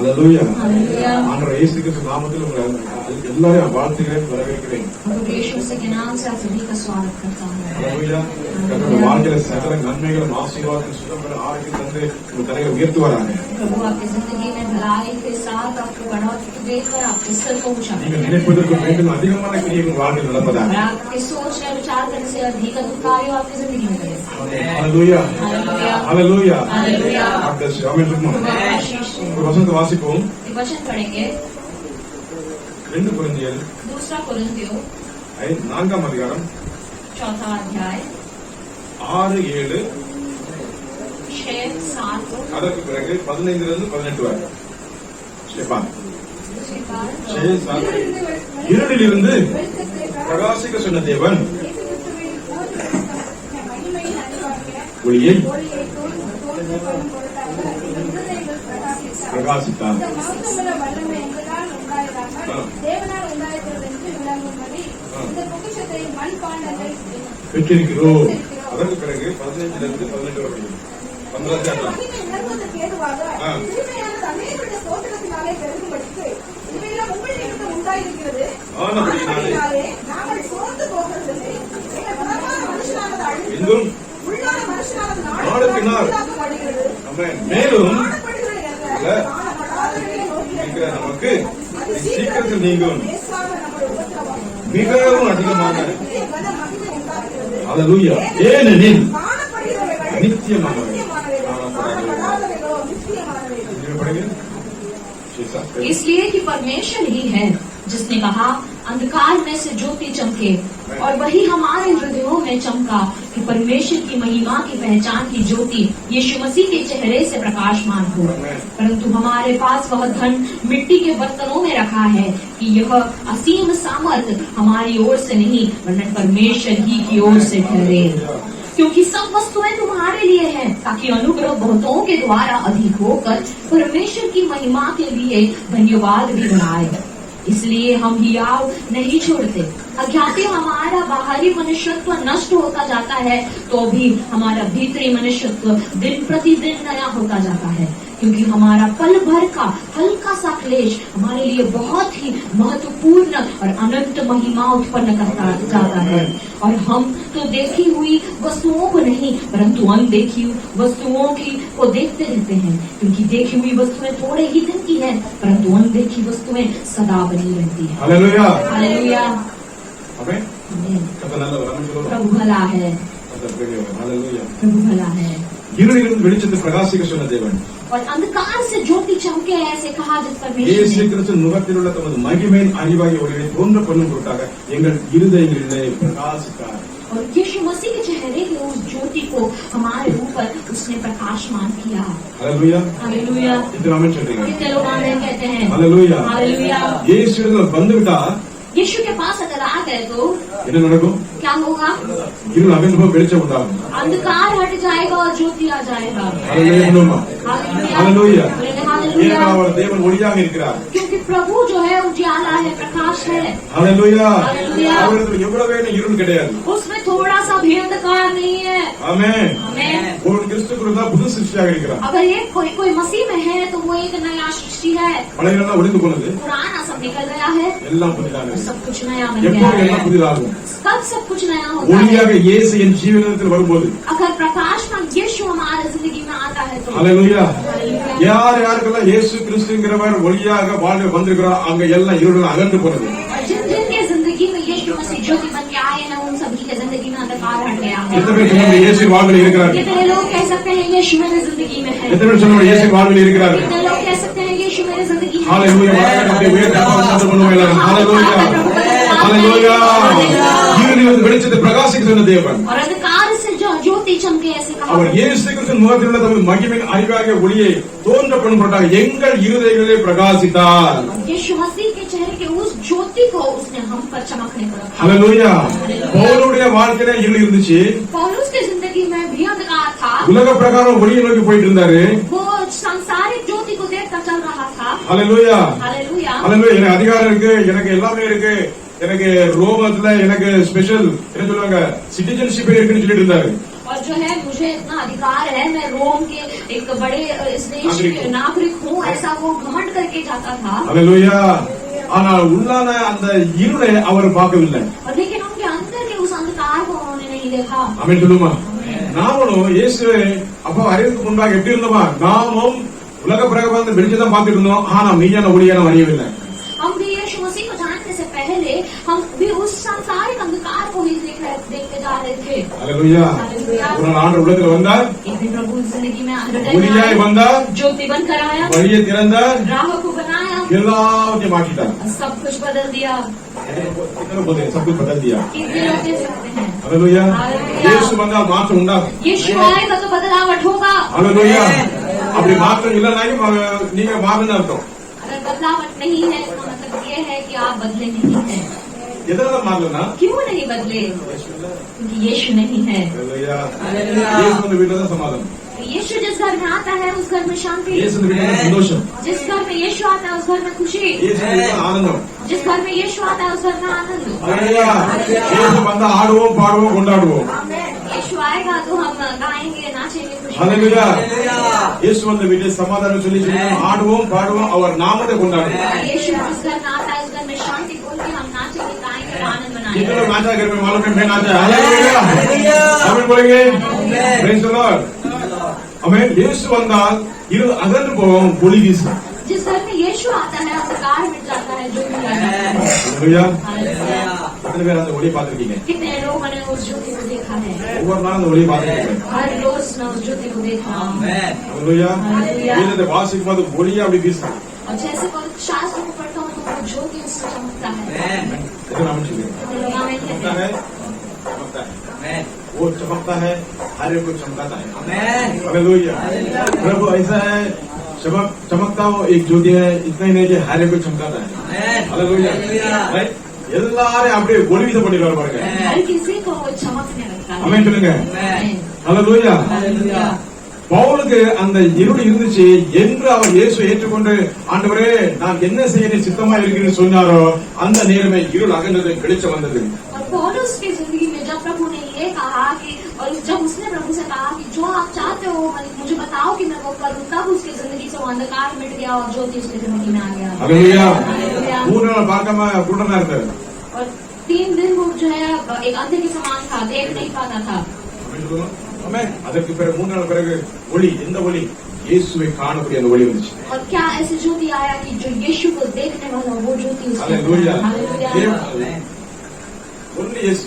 ஹalleluya ஆண்டவர் இயேசு கிறிஸ்து நாமத்தில் உங்களை எல்லாரையும் வாழ்த்துகிறேன் வரவேற்கிறேன் ஹalleluya கர்த்தருடைய வாழ்க்கையில சகல நன்மைகளும் ஆசீர்வாதங்களும் சுகங்களும் ஆரோக்கியம் தந்து உங்கள் தலைகளை உயர்த்துவாராங்க நீங்கள் நினைப்பதற்கு மீண்டும் அதிகமான கிரியைகள் வாழ்க்கையில் நடப்பதாக ஹalleluya ஹalleluya ஒரு வசனத்தை வாசிப்போம் ரெண்டு கொரிந்தியர் 4ஆம் அதிகாரம் 6-7 அதற்கு பிறகு 15-18 வரை இருளிலிருந்து பிரகாசிக்க சொன்ன தேவன் ஒளியை பிரகாசித்தார். பெற்றிருக்கிறோம். அதற்கு பிறகு 15-18 வரை 15 மேலும் நமக்கு சீக்கிரத்தில் நீங்கும் மிகவும் அதிகமான ஹalleluya ஏனெனில் நித்தியமானவை इसलिए कि परमेश्वर ही है जिसने कहा अंधकार में से ज्योति चमके और वही हमारे हृदयों में चमका कि परमेश्वर की महिमा की पहचान की ज्योति यीशु मसीह के चेहरे से प्रकाशमान हो। परंतु हमारे पास वह धन मिट्टी के बर्तनों में रखा है कि यह असीम सामर्थ हमारी ओर से नहीं वरन परमेश्वर ही की ओर से ठहरे। क्योंकि सब वस्तुएं तुम्हारे लिए हैं ताकि अनुग्रह बहुतों के द्वारा अधिक होकर परमेश्वर की महिमा के लिए धन्यवाद भी बनाए। इसलिए हम हियाव नहीं छोड़ते। अज्ञाते हमारा बाहरी मनुष्यत्व नष्ट होता जाता है तो भी हमारा भीतरी मनुष्यत्व दिन प्रतिदिन नया होता जाता है, क्योंकि हमारा पल भर का हल्का सा क्लेश हमारे लिए बहुत ही महत्वपूर्ण और अनंत महिमा उत्पन्न करता जाता है। और हम तो देखी हुई वस्तुओं को नहीं परंतु अनदेखी वस्तुओं को देखते रहते हैं, क्योंकि देखी हुई वस्तुएं थोड़े ही दिन की है परंतु अनदेखी वस्तुएं सदा बनी रहती है। हालेलुया हालेलुया प्रभु भला है, प्रभु भला है। இருளிலிருந்து வெளிச்சத்தை பிரகாசிக்க சொன்ன தேவன் और अंधकार से ज्योति चमके ऐसे कहा जिस परमेश्वर இயேசு கிறிஸ்து முகத்தில் உள்ள தமது மகிமையின் அறிவாகிய ஒளியை தோன்ற பண்ணும் பொருட்டாக எங்கள் இருதயங்களிலே பிரகாசித்தார்। और यीशु मसीह के चेहरे के उस ज्योति को हमारे ऊपर उसने प्रकाशमान किया। हालेलुया हालेलुया इतना आमीन चलेगा। कितने लोग आमीन कहते हैं? Hallelujah hallelujah. यीशु வந்துவிட்டா यीशु के पास अगर आ गए तो என்ன நடக்கும்? क्या होगा? இருள் அகன்று வெளிச்சம் உண்டாகும்। अंधकार हट जाएगा और ज्योति आ जाएगा। हालेलुया हालेलुया हालेलुया அவர் தேவன் ஒளியாக இருக்கிறார்। क्योंकि प्रभु जो है उजियाला है, प्रकाश है। हालेलुया அவருக்கு எவ்வளவு இருள் கிடையாது। उसमें थोड़ा सा भी अंधकार नहीं है। आमेन आमेन। वो கிறிஸ்துக்குள்ள புது சிருஷ்டியாக இருக்கிறார்। अगर ये कोई मसीह में है तो वो एक नया सृष्टि है। பழையெல்லாம் ஒளிந்து போனது, पुराना सब निकल गया है, எல்லாம் புதிதாக सब कुछ नया बन எப்போ गया है। எல்லாம் புதிதாகும்? कब सब कुछ नया होता है? ஒளியாக இயேசு என் ஜீவனத்தில் வரும்போது अगर प्रकाश में यीशु हमारे जिंदगी में आता है तो हालेलुया யார் யாருக்கெல்லாம் இயேசு கிறிஸ்துங்கிறவர் ஒளியாக வாழ வந்திருக்கிறார் அங்க எல்லாம் இருள் அகன்று போனது। जिन जिन के जिंदगी में यीशु मसीह ज्योति बन के आए हैं उन सभी के जिंदगी में अंधकार हट गया है। எத்தனை பேர் சொல்லுங்க இயேசு வாழ்வில் இருக்கிறார்? कितने लोग कह सकते हैं यीशु मेरे जिंदगी में है? எத்தனை பேர் சொல்லுங்க இயேசு வாழ்வில் இருக்கிறார்? कितने लोग कह सकते हैं यीशु मेरे जिंदगी में है? हालेलुया வார்த்தையை உயர்த்தி சத்தம் பண்ணுவோம் எல்லாரும்। हालेलुया हालेलुया இருளிலிருந்து வெளிச்சத்தை பிரகாசிக்க சொன்ன தேவன் और अंधकार से जो ज्योति चमके ऐसे कहा அவர் இயேசு கிறிஸ்துவின் முகத்தில் உள்ள தமது மகிமையின் அறிவாகிய ஒளியை தோன்ற பண்ணும் பொருட்டாக எங்கள் இருதயங்களிலே பிரகாசித்தார்। यीशु मसीह के चेहरे के उस ज्योति को उसने हम पर चमकने को रखा। हालेलुया பவுலுடைய வாழ்க்கையில இருள் இருந்துச்சு, पौलुस की जिंदगी में भी अंधकार था। உலக பிரகாரம் ஒளியை நோக்கி போயிட்டு இருந்தாரு। वो सांसारिक ज्योति को देखता चल रहा था। हालेलुया हालेलुया हालेलुया எனக்கு அதிகாரம் இருக்கு, எனக்கு எல்லாமே இருக்கு, எனக்கு ரோமத்துல எனக்கு ஸ்பெஷல் என்ன சொல்லுவாங்க சிட்டிசன்ஷிப் இருக்குன்னு சொல்லிட்டு இருந்தாரு। और जो है मुझे इतना अधिकार है, मैं रोम के एक बड़े इस देश के नागरिक हूँ, ऐसा वो घमंड करके जाता था। ஹalleluya. ஆனால் உள்ளான அந்த இருளை அவர் பார்க்கவில்லை. और लेकिन उनके अंदर के उस अंधकार को उन्होंने नहीं देखा। ஆமென் சொல்லுமா. நாமளும் இயேசுவை அப்போ அறிவுக்கு முன்பாக எப்படி இருந்தோமா? நாமும் உலக பிரகாரம் வெளிச்சம் பார்த்துட்டு இருந்தோம். ஆனா மெய்யான ஒளியை நாம் அறியவில்லை. हम भी यीशु मसीह को जानने से पहले हम भी उस सांसारिक अंधकार को ही देखते जा रहे थे। हालेलुया। ஒரு நாள் ஆண்டவர் உள்ளத்துல வந்தார், एक दिन प्रभु जिंदगी में ஒளியாய் வந்தார், ज्योति बनकर आया, வழியை திறந்தார், राह को बनाया, எல்லாத்தையும் மாற்றிட்டார்। सब कुछ बदल दिया। कितने बोलते हैं सब कुछ बदल दिया। कितने लोग कह सकते हैं? हालेलुया। இயேசு வந்தால் மாற்றம் உண்டாகும்। यीशु आएगा तो बदलावट होगा। हालेलुया। அப்படி மாற்றம் இல்லைன்னா நீங்க மாறணும்னு அர்த்தம்। अगर बदलावट नहीं है इसका मतलब ये है कि आप बदले नहीं हैं। எதனால மாறலன்னா क्यों नहीं बदले? क्योंकि यीशु नहीं है। हालेलुया। இயேசு வந்து வீட்டுல தான் சமாதானம்। यीशु जिस घर में आता है उस घर में शांति, இயேசு வீட்டுல தான் சந்தோஷம், जिस घर में यीशु आता है उस घर में खुशी, இயேசு வீட்டுல ஆனந்தம், जिस घर में यीशु आता है उस घर में आनंद। हालेलुया। இயேசு வந்தா ஆடுவோம், பாடுவோம், கொண்டாடுவோம்। यीशु आएगा तो हम गाएंगे, नाचेंगे, खुशी। हालेलुया। இயேசு வந்து வீட்டுல சமாதானம் சொல்லி ஆடுவோம், பாடுவோம், அவர் நாமத்தை கொண்டாடுவோம்। यीशु जिस घर में आता है उस घर में शांति बोल के हम नाचेंगे, गाएंगे, आनंद कितने मनाएंगे। लोग नाचा घर में मालूम है? मैं नाचा। हालेलुया। आमीन बोलेंगे। Praise the Lord. आमीन। यीशु வந்தால் இரு அகன்று போகும், ஒளி வீசும்। जिस घर में यीशु आता है अंधकार मिट जाता है, जो भी आता है। हालेलुया। हालेलुया। कितने பேர் அந்த ஒளியை பார்த்திருக்கீங்க? कितने लोगों ने उस ज्योति को देखा है? ஒவ்வொரு நாளும் அந்த ஒளியை பார்த்திருக்கீங்க। हर रोज ने उस ज्योति को देखा। हालेलुया। வேதத்தை வாசிக்கும் போது ஒளியா அப்படி வீசும்। और जैसे पवित्र शास्त्र को पढ़ता हूँ तो वो ज्योति उससे चमकता है। इतना नाम चाहिए। लोग आमीन कहते चमकता हैं। है, चमकता है। वो चमकता है, हर एक को चमकाता है। हालेलुया। प्रभु ऐसा है, चमकता हो एक ज्योति है, इतना ही नहीं कि हर एक को चमकाता है। हालेलुया। राइट? எல்லாரும் அப்படியே ஒளி வீசப்பட்டிருக்காரு பாருங்க। हर किसी को वो चमकने लगता है। ஆமென் சொல்லுங்க। आमीन। हालेलुया। हालेलुया। பவுலுக்கு அந்த இருள் இருந்துச்சு என்று அவர் இயேசு ஏற்றுக்கொண்டு ஆண்டவரே நான் என்ன செய்ய நீ சித்தமா இருக்கிறேன்னு சொன்னாரோ அந்த நேரமே இருள் அகன்றது, வெளிச்சம் வந்தது। और पौलुस की जिंदगी में जब प्रभु ने ये कहा कि, और जब उसने प्रभु से कहा कि जो आप चाहते हो मुझे बताओ कि मैं वो करूँ, तब उसकी जिंदगी से वो अंधकार मिट गया और ज्योति उसकी जिंदगी में आ गया। हालेलुया। हालेलुया। 3 நாள் பார்க்காம குருடனா இருந்தாரு। और 3 दिन वो जो है एक अंधे के समान था, देख नहीं पाता था। ஆமென்। அதற்கு பிறகு 3 நாள் பிறகு ஒளி, எந்த ஒளி? இயேசுவை காணக்கூடிய அந்த ஒளி வந்துச்சு। और क्या ऐसी ज्योति आया कि जो यीशु को देखने वाला वो ज्योति उसके हालेलुया। हालेलुया। only இயேசு।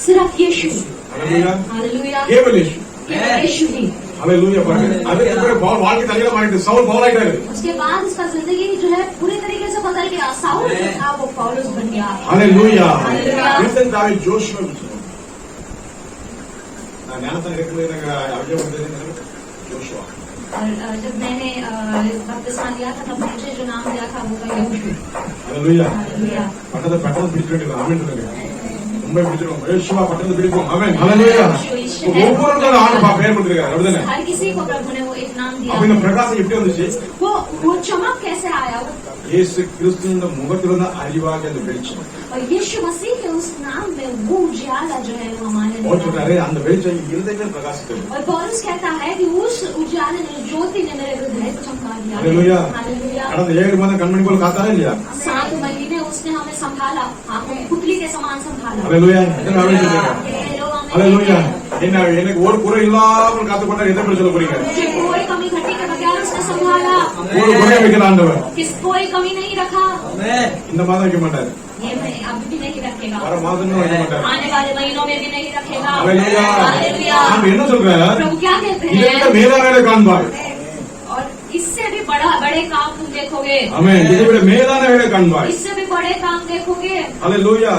सिर्फ यीशु। हालेलुया। हालेलुया। केवल यीशु। केवल यीशु ही। हालेलुया। அதுக்கு பிறகு பவுல் வாழ்க்கை தலையில மாறிட்டு சவுல் பவுல் ஆயிட்டாரு। उसके बाद इसका जिंदगी जो है पूरी तरीके से बदल गया। साउल जो था वो पौलुस बन गया। हालेलुया। हालेलुया। கிறிஸ்தன் தாவி ஜோஷுவா நான் ஞானத்தை எடுக்கும்போது எனக்கு அவிய வந்தது ஜோஷுவா। और जब मैंने बपतिस्मा लिया था तब मुझे जो नाम दिया था वो था यहोशू। हालेलुया। हालेलुया। பட்டத்தை பிடிச்சிட்டு ஆமென் சொல்லுங்க। ரொம்ப பிடிச்சிரும் யோசுவா பட்டத்தை பிடிக்கும்। ஆமென்। हालेलुया। ஒவ்வொருத்தரும் ஆண்டவர் பேர் கொடுத்திருக்காரு, அப்படிதானே? हर किसी को प्रभु ने वो एक नाम அப்ப இந்த दिया। பிரகாசம் எப்படி வந்துச்சு? वो चमक कैसे आया? இயேசு கிறிஸ்துவின் முகத்திலிருந்த அறிவாக அந்த வெளிச்சம்। और यीशु मसीह के उस नाम में वो उजाला जो है वो हमारे பவுல் சொல்றாரு அந்த வெளிச்சம் இருதயத்தில் பிரகாசித்தது। और पौलुस कहता है कि उस उजाले ने, ज्योति ने मेरे हृदय को चमका दिया। हालेलुया। हालेलुया। கடந்த 7 மாதம் கண்மணி போல காத்தாரா இல்லையா? 7 महीने उसने हमें संभाला, हमें पुतली के समान संभाला। हालेलुया। எத்தனை ஆமென் சொல்றீங்க? हालेलुया। என்ன எனக்கு ஒரு குறை இல்லாமல் காத்துக்கொண்டா எதை பற்றி சொல்ல போறீங்க? मुझे कोई कमी घटी के बगैर उसने संभाला। ஒரு குறை வைக்கிற ஆண்டவர் किस कोई कमी नहीं रखा। இந்த மாதம் வைக்க மாட்டார், ये मैं अब भी नहीं रखेगा, வர மாதமும் வைக்க மாட்டார்। आने वाले महीनों में भी नहीं रखेगा। हालेलुया। हालेलुया। ஆண்டவர் என்ன சொல்றாரு? प्रभु क्या कहते இதை விட हैं? மேலானதை காண்பாய்। और इससे भी बड़े काम तुम देखोगे। ஆமென்। இதை விட மேலானதை காண்பாய்। इससे भी बड़े काम देखोगे। हालेलुया।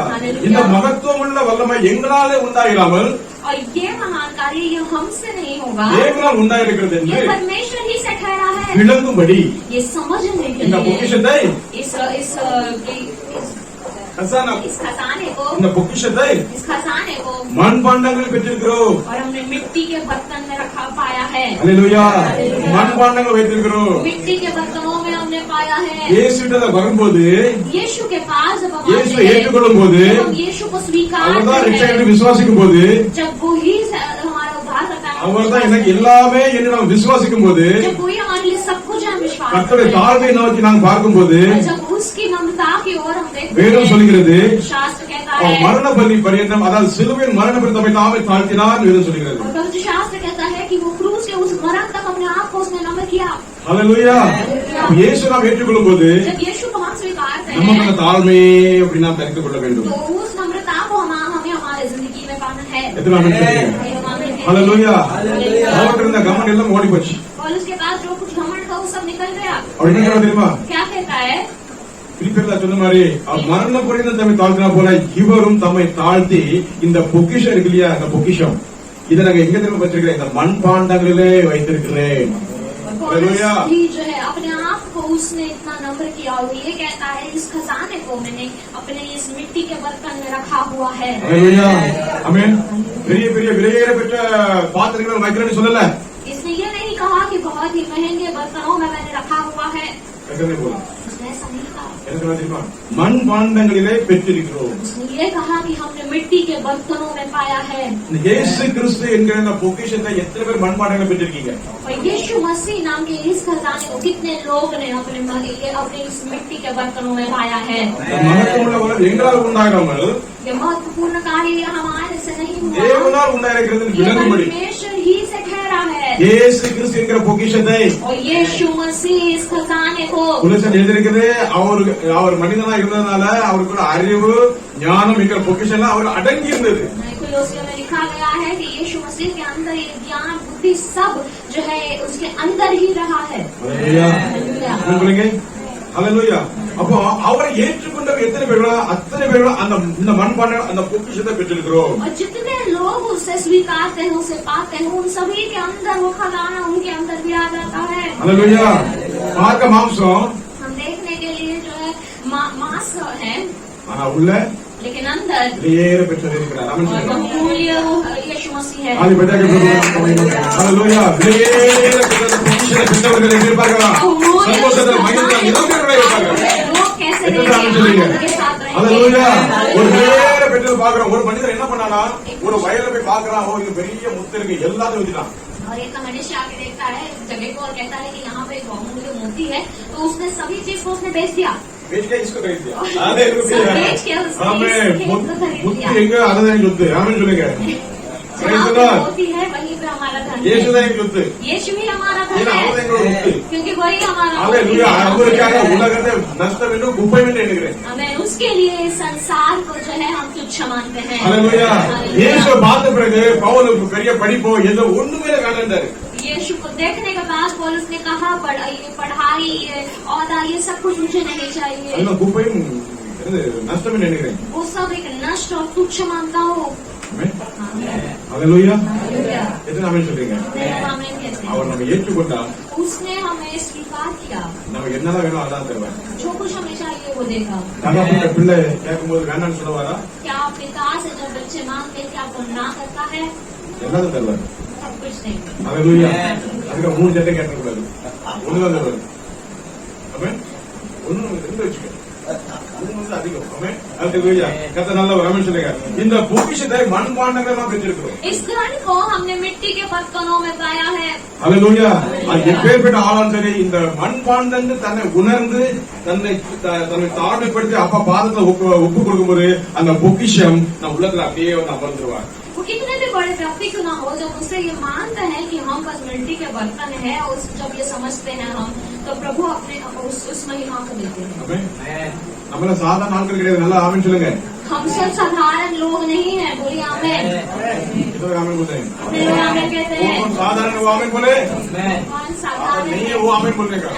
இந்த மகத்துவமுள்ள வல்லமை எங்களாலே உண்டாயிராமல் और ये महान कार्य ये हमसे नहीं होगा, தேவனால் உண்டாயிருக்கிறது ये என்று परमेश्वर ही से ठहरा है। விளங்கும்படி ये समझने के இந்த लिए பொக்கிஷத்தை इस खजाना इस खजाने को இந்த பொக்கிஷத்தை इस खजाने को மண்பாண்டங்கள் பெற்றிருக்கிறோம்। और हमने मिट्टी के बर्तन में रखा पाया है। हालेलुया। மண்பாண்டங்கள் வைத்திருக்கிறோம்। मिट्टी के बर्तनों में हमने पाया है। இயேசுவிட்ட வரும்போது यीशु के पास जब हम இயேசுவை आते हैं, ஏற்றுக்கொள்ளும் போது जब हम यीशु को स्वीकार அவர்தான் करते ரட்சகர் हैं, என்று விசுவாசிக்கும் போது जब वो ही हमारा उद्धारकर्ता அவர் தான் எனக்கு எல்லாமே என்று நாம் விசுவாசிக்கும் போது जब कोई हमारे लिए सब कुछ हम विश्वास கர்த்தருடைய करते हैं, தாழ்வை நோக்கி நாம் பார்க்கும்போது और जब उसकी नम्रता की ओर हम देखते வேதம் हैं, சொல்கிறது शास्त्र कहता அவர் है, மரண பலி பரியந்தம் அதாவது சிலுவையின் மரண பரியந்தம் தாமே தாழ்த்தினார் வேதம் சொல்கிறது. और पवित्र शास्त्र कहता है कि वो क्रूस के उस मरण तक अपने आप को उसने नम्र किया। ஹல்லேலூயா. இயேசு நாம் ஏற்றுக்கொள்ளும் போது जब यीशु को हम स्वीकारते நமக்கு हैं, அந்த தாழ்மையை அப்படி நாம் தெரிந்து கொள்ள வேண்டும். तो उस नम्रता को हमें हमारे जिंदगी में पाना है। எத்தனை ஆமென் சொல்றீங்க? ஹல்லேலூயா. அவருக்கு இருந்த கமண்ட் எல்லாம் ஓடி போச்சு. और उसके बाद जो कुछ घमंड था वो सब निकल गया। அவர் என்ன சொல்றாரு தெரியுமா? क्या कहता है? பிலிப்பியர்ல சொன்ன மாதிரி அவர் மரண பரியந்தம் தம்மை தாழ்த்தினா போல இவரும் தம்மை தாழ்த்தி இந்த பொக்கிஷம் இருக்கு இல்லையா, இந்த பொக்கிஷம் இதை நாங்க எங்க திரும்ப வச்சிருக்கிறேன், இந்த மண்பாண்டங்களிலே வைத்திருக்கிறேன். पौलुस भी जो है अपने आप को उसने इतना नम्र किया और ये कहता है इस खजाने को मैंने अपने इस मिट्टी के बर्तन में रखा हुआ है। ஹல்லேலூயா. ஆமென். பெரிய பெரிய விலையேற பெற்ற பாத்திரங்களை வைக்கிறேன்னு சொல்லல. इसने ये नहीं कहा कि बहुत ही महंगे बर्तनों में मैंने रखा हुआ है। ऐसा नहीं बोला. उसने ऐसा नहीं कहा। என்ன சொல்றது தெரியுமா? மண்பாண்டங்களிலே பெற்றிருக்கிறோம். उसने ये कहा कि हमने मिट्टी के बर्तनों में पाया है। இயேசு கிறிஸ்து என்கிற இந்த பொக்கிஷத்தை எத்தனை பேர் மண்பாண்டங்களை பெற்றிருக்கீங்க? और यीशु मसीह नाम के इस खजाने को कितने लोग ने अपने इस मिट्टी के बर्तनों में पाया है। மகத்துவமுள்ள உலகம் எங்களால் உண்டாகாமல் ये महत्वपूर्ण कार्य हमारे से नहीं हुआ, தேவனால் உண்டாயிருக்கிறது ये விளங்கும்படி परमेश्वर ही से ठहरा है। இயேசு கிறிஸ்து என்கிற பொக்கிஷத்தை और यीशु मसीह इस खजाने को உலகம் எழுதியிருக்கிறது. அவர் மனிதனா இருந்ததுனால அவருக்கு அறிவு ஞானம் என்கிற பொக்கிஷம் அவர் அடங்கி இருந்தது. कोलोसियों में लिखा गया है कि यीशु मसीह के अंदर ये ज्ञान बुद्धि सब जो है उसके अंदर ही रहा है। ஹல்லேலூயா. அப்போ அவரை ஏற்றுக்கொண்டவர் எத்தனை பேர்களோ அத்தனை பேர்களும் அந்த மண்பாண்ட அந்த பொக்கிஷத்தை பெற்றிருக்கிறோம். और जितने लोग उसे स्वीकारते हैं उसे पाते हैं उन सभी के अंदर वो खजाना उनके अंदर भी आ जाता है। ஹல்லேலூயா. பார்க்க மாம்சம் हम देखने के लिए जो है मांस है, ஆனா உள்ள लेकिन अंदर விலையேற பெற்றது இருக்கிறார். ஆமென் और சொல்லுங்க. बहुमूल्य वो यीशु मसीह है। ஆதி பஜாக ஹல்லேலூயா. விலையேற பெற்ற பொக்கிஷத்தை பெற்றவர்கள் எதிர்பார்க்கலாம். சந்தோஷத்தில் மகிழ்ச்சியில் நிரம்பியவர்களாக இருப்பார்கள். लोग कैसे எத்தனை रहेंगे, ஆமென் சொல்லுங்க? आनंद के साथ ஹல்லேலூயா. रहेंगे। ஒரு விலையேற பெற்றது பார்க்கிறோம். ஒரு மனிதர் என்ன பண்ணானா, ஒரு வயல்ல போய் பார்க்கறான், ஓ இங்க பெரிய முத்து இருக்கு, எல்லாத்தையும் ஊத்திட்டான். और एक मनुष्य आके देखता है जगह को और कहता है कि यहाँ पे एक बहुमूल्य मोती है, तो उसने सभी चीज को उसने बेच दिया। बेच के इसको खरीद दिया. हालेलुया. बेच के उसने ஆமென். इस खेत को खरीद முத்து लिया। எங்க அதுதான் சொத்து. ஆமென் சொல்லுங்க. जहाँ पे मोती है वहीं पे हमारा धन है। இயேசுதான் எங்க சொத்து. यीशु ही हमारा धन ஏன்னா அவர்தான் है, எங்களோட முத்து. क्योंकि वही हमारा ஹalleluya. அவருக்காக உலகத்தை நஷ்டம் என்று குப்பை என்று எண்ணுகிறேன். हमें उसके लिए संसार को जो है हम तुच्छ मानते हैं। ஹalleluya. இயேசு பார்த்த பிறகு பவுலுக்கு பெரிய படிப்போ ஏதோ ஒண்ணுமே காணண்டாரு. यीशु को देखने के बाद पौलुस ने कहा पढ़ाई औदा ये सब कुछ मुझे नहीं चाहिए, அதெல்லாம் குப்பையும் நஷ்டம் என்று எண்ணுகிறேன். वो सब एक नष्ट और तुच्छ मानता हूँ। ஹalleluya. हालेलुया। எத்தனை ஆமென் சொல்றீங்க? आमीन कहते हैं। அவர் நம்ம ஏற்றுக்கொண்டா उसने हमें स्वीकार किया, நமக்கு என்னதான் வேணும் அதான் தருவார். जो कुछ हमें चाहिए वो देगा। தகப்பன் பிள்ளை கேட்கும்போது வேண்டாம்னு சொல்லுவாரா? क्या पिता से जब बच्चे मांगते क्या वो ना करता है? எல்லாரும் தருவார். सब कुछ देंगे। ஹalleluya. அதுக்கு 3 சட்டை கேட்கக்கூடாது. ஒண்ணுதான் தருவார். ஆமென். ஒண்ணு ரெண்டு வச்சுக்க. ஒண்ணு அதிகம். ஆமென். ஹalleluya. கர்த்தர் நல்லவர். ஆமென் சொல்லுங்க. இந்த பொக்கிஷத்தை மண்பாண்டங்களை நாம் பெற்றிருக்கிறோம். इस धन को हमने मिट्टी के बर्तनों में पाया है। ஹalleluya. அது எப்பேற்பட்ட ஆளாலும் சரி இந்த மண்பாண்டங்கள் தன்னை உணர்ந்து தன்னை தாழ்மைப்படுத்தி அப்பா பாதத்தை ஒப்பு கொடுக்கும்போது அந்த பொக்கிஷம் நம்ம உள்ளத்துல அப்படியே வந்து அமர்ந்துருவார். वो कितने भी बड़े व्यक्ति क्यों ना हो, जब उससे ये मानते हैं कि हम बस मिट्टी के बर्तन है और जब ये समझते हैं हम, तो प्रभु अपने उस महिमा को देते हैं। ஆமென். நம்மள சாதாரண ஆட்கள் கிடையாது. நல்லா ஆமென் சொல்லுங்க. हम सब साधारण लोग नहीं है, बोलिए आमेन। कितने लोग आमीन बोलते हैं? कितने लोग आमेन कहते वो हैं? कौन साधारण है वो आमीन बोले? कौन साधारण नहीं है है? वो आमीन बोलने का.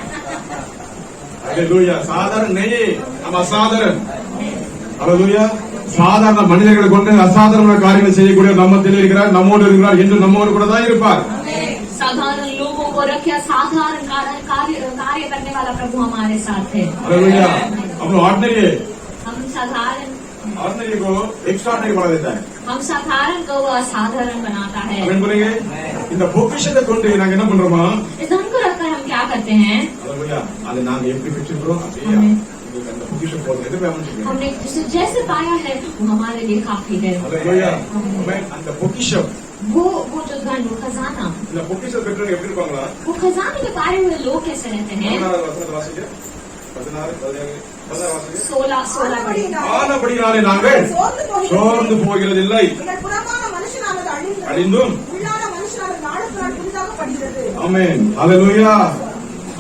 हालेलुया. साधारण नहीं है, हम असाधारण. हालेलुया. சாதாரண மனிதர்களை கொண்டு அசாதாரண காரியங்களை செய்யக்கூடிய நம்மத்தில் இருக்கிறார், நம்மோடு இருக்கிறார், என்று நம்மோடு கூட தான் இருப்பார். साधारण लोगों को रखे साधारण कार्य करने वाला प्रभु हमारे साथ है। हालेलुया. हम लोग ऑर्डिनरी है, हम साधारण ऑर्डिनरी को एक्स्ट्राऑर्डिनरी बना देता है. हम साधारण को वो असाधारण बनाता है। आमीन बोलेंगे. இந்த பொக்கிஷத்தை கொண்டு நாங்க என்ன பண்றோமா? इस धन को रखकर हम क्या करते हैं? हालेलुया. அது நாங்க எப்படி பெற்றிருக்கிறோம் அப்படியே அந்த பொக்கிஷம் போடுறது எதுவுமே ஆமென் சொல்லுங்க. हमने जिसे जैसे पाया है वो हमारे लिए काफी है। हालेलुया. அந்த பொக்கிஷம் वो जो धन धन, वो खजाना, இந்த பொக்கிஷத்தை பெற்றவங்க எப்படி இருப்பாங்களா? वो खजाने में पाए हुए लोग कैसे रहते हैं? 16 வசனத்தை வாசிங்க. 16 17 வாசிங்க. 16 पढ़िए। ஆனபடினாலே நாங்கள் சோர்ந்து போகிறதில்லை, எங்கள் புறமான மனுஷனானது அழிந்தும் உள்ளான மனுஷனானது நாளுக்கு நாள் புதிதாகப்படுகிறது. ஆமென். ஹalleluya.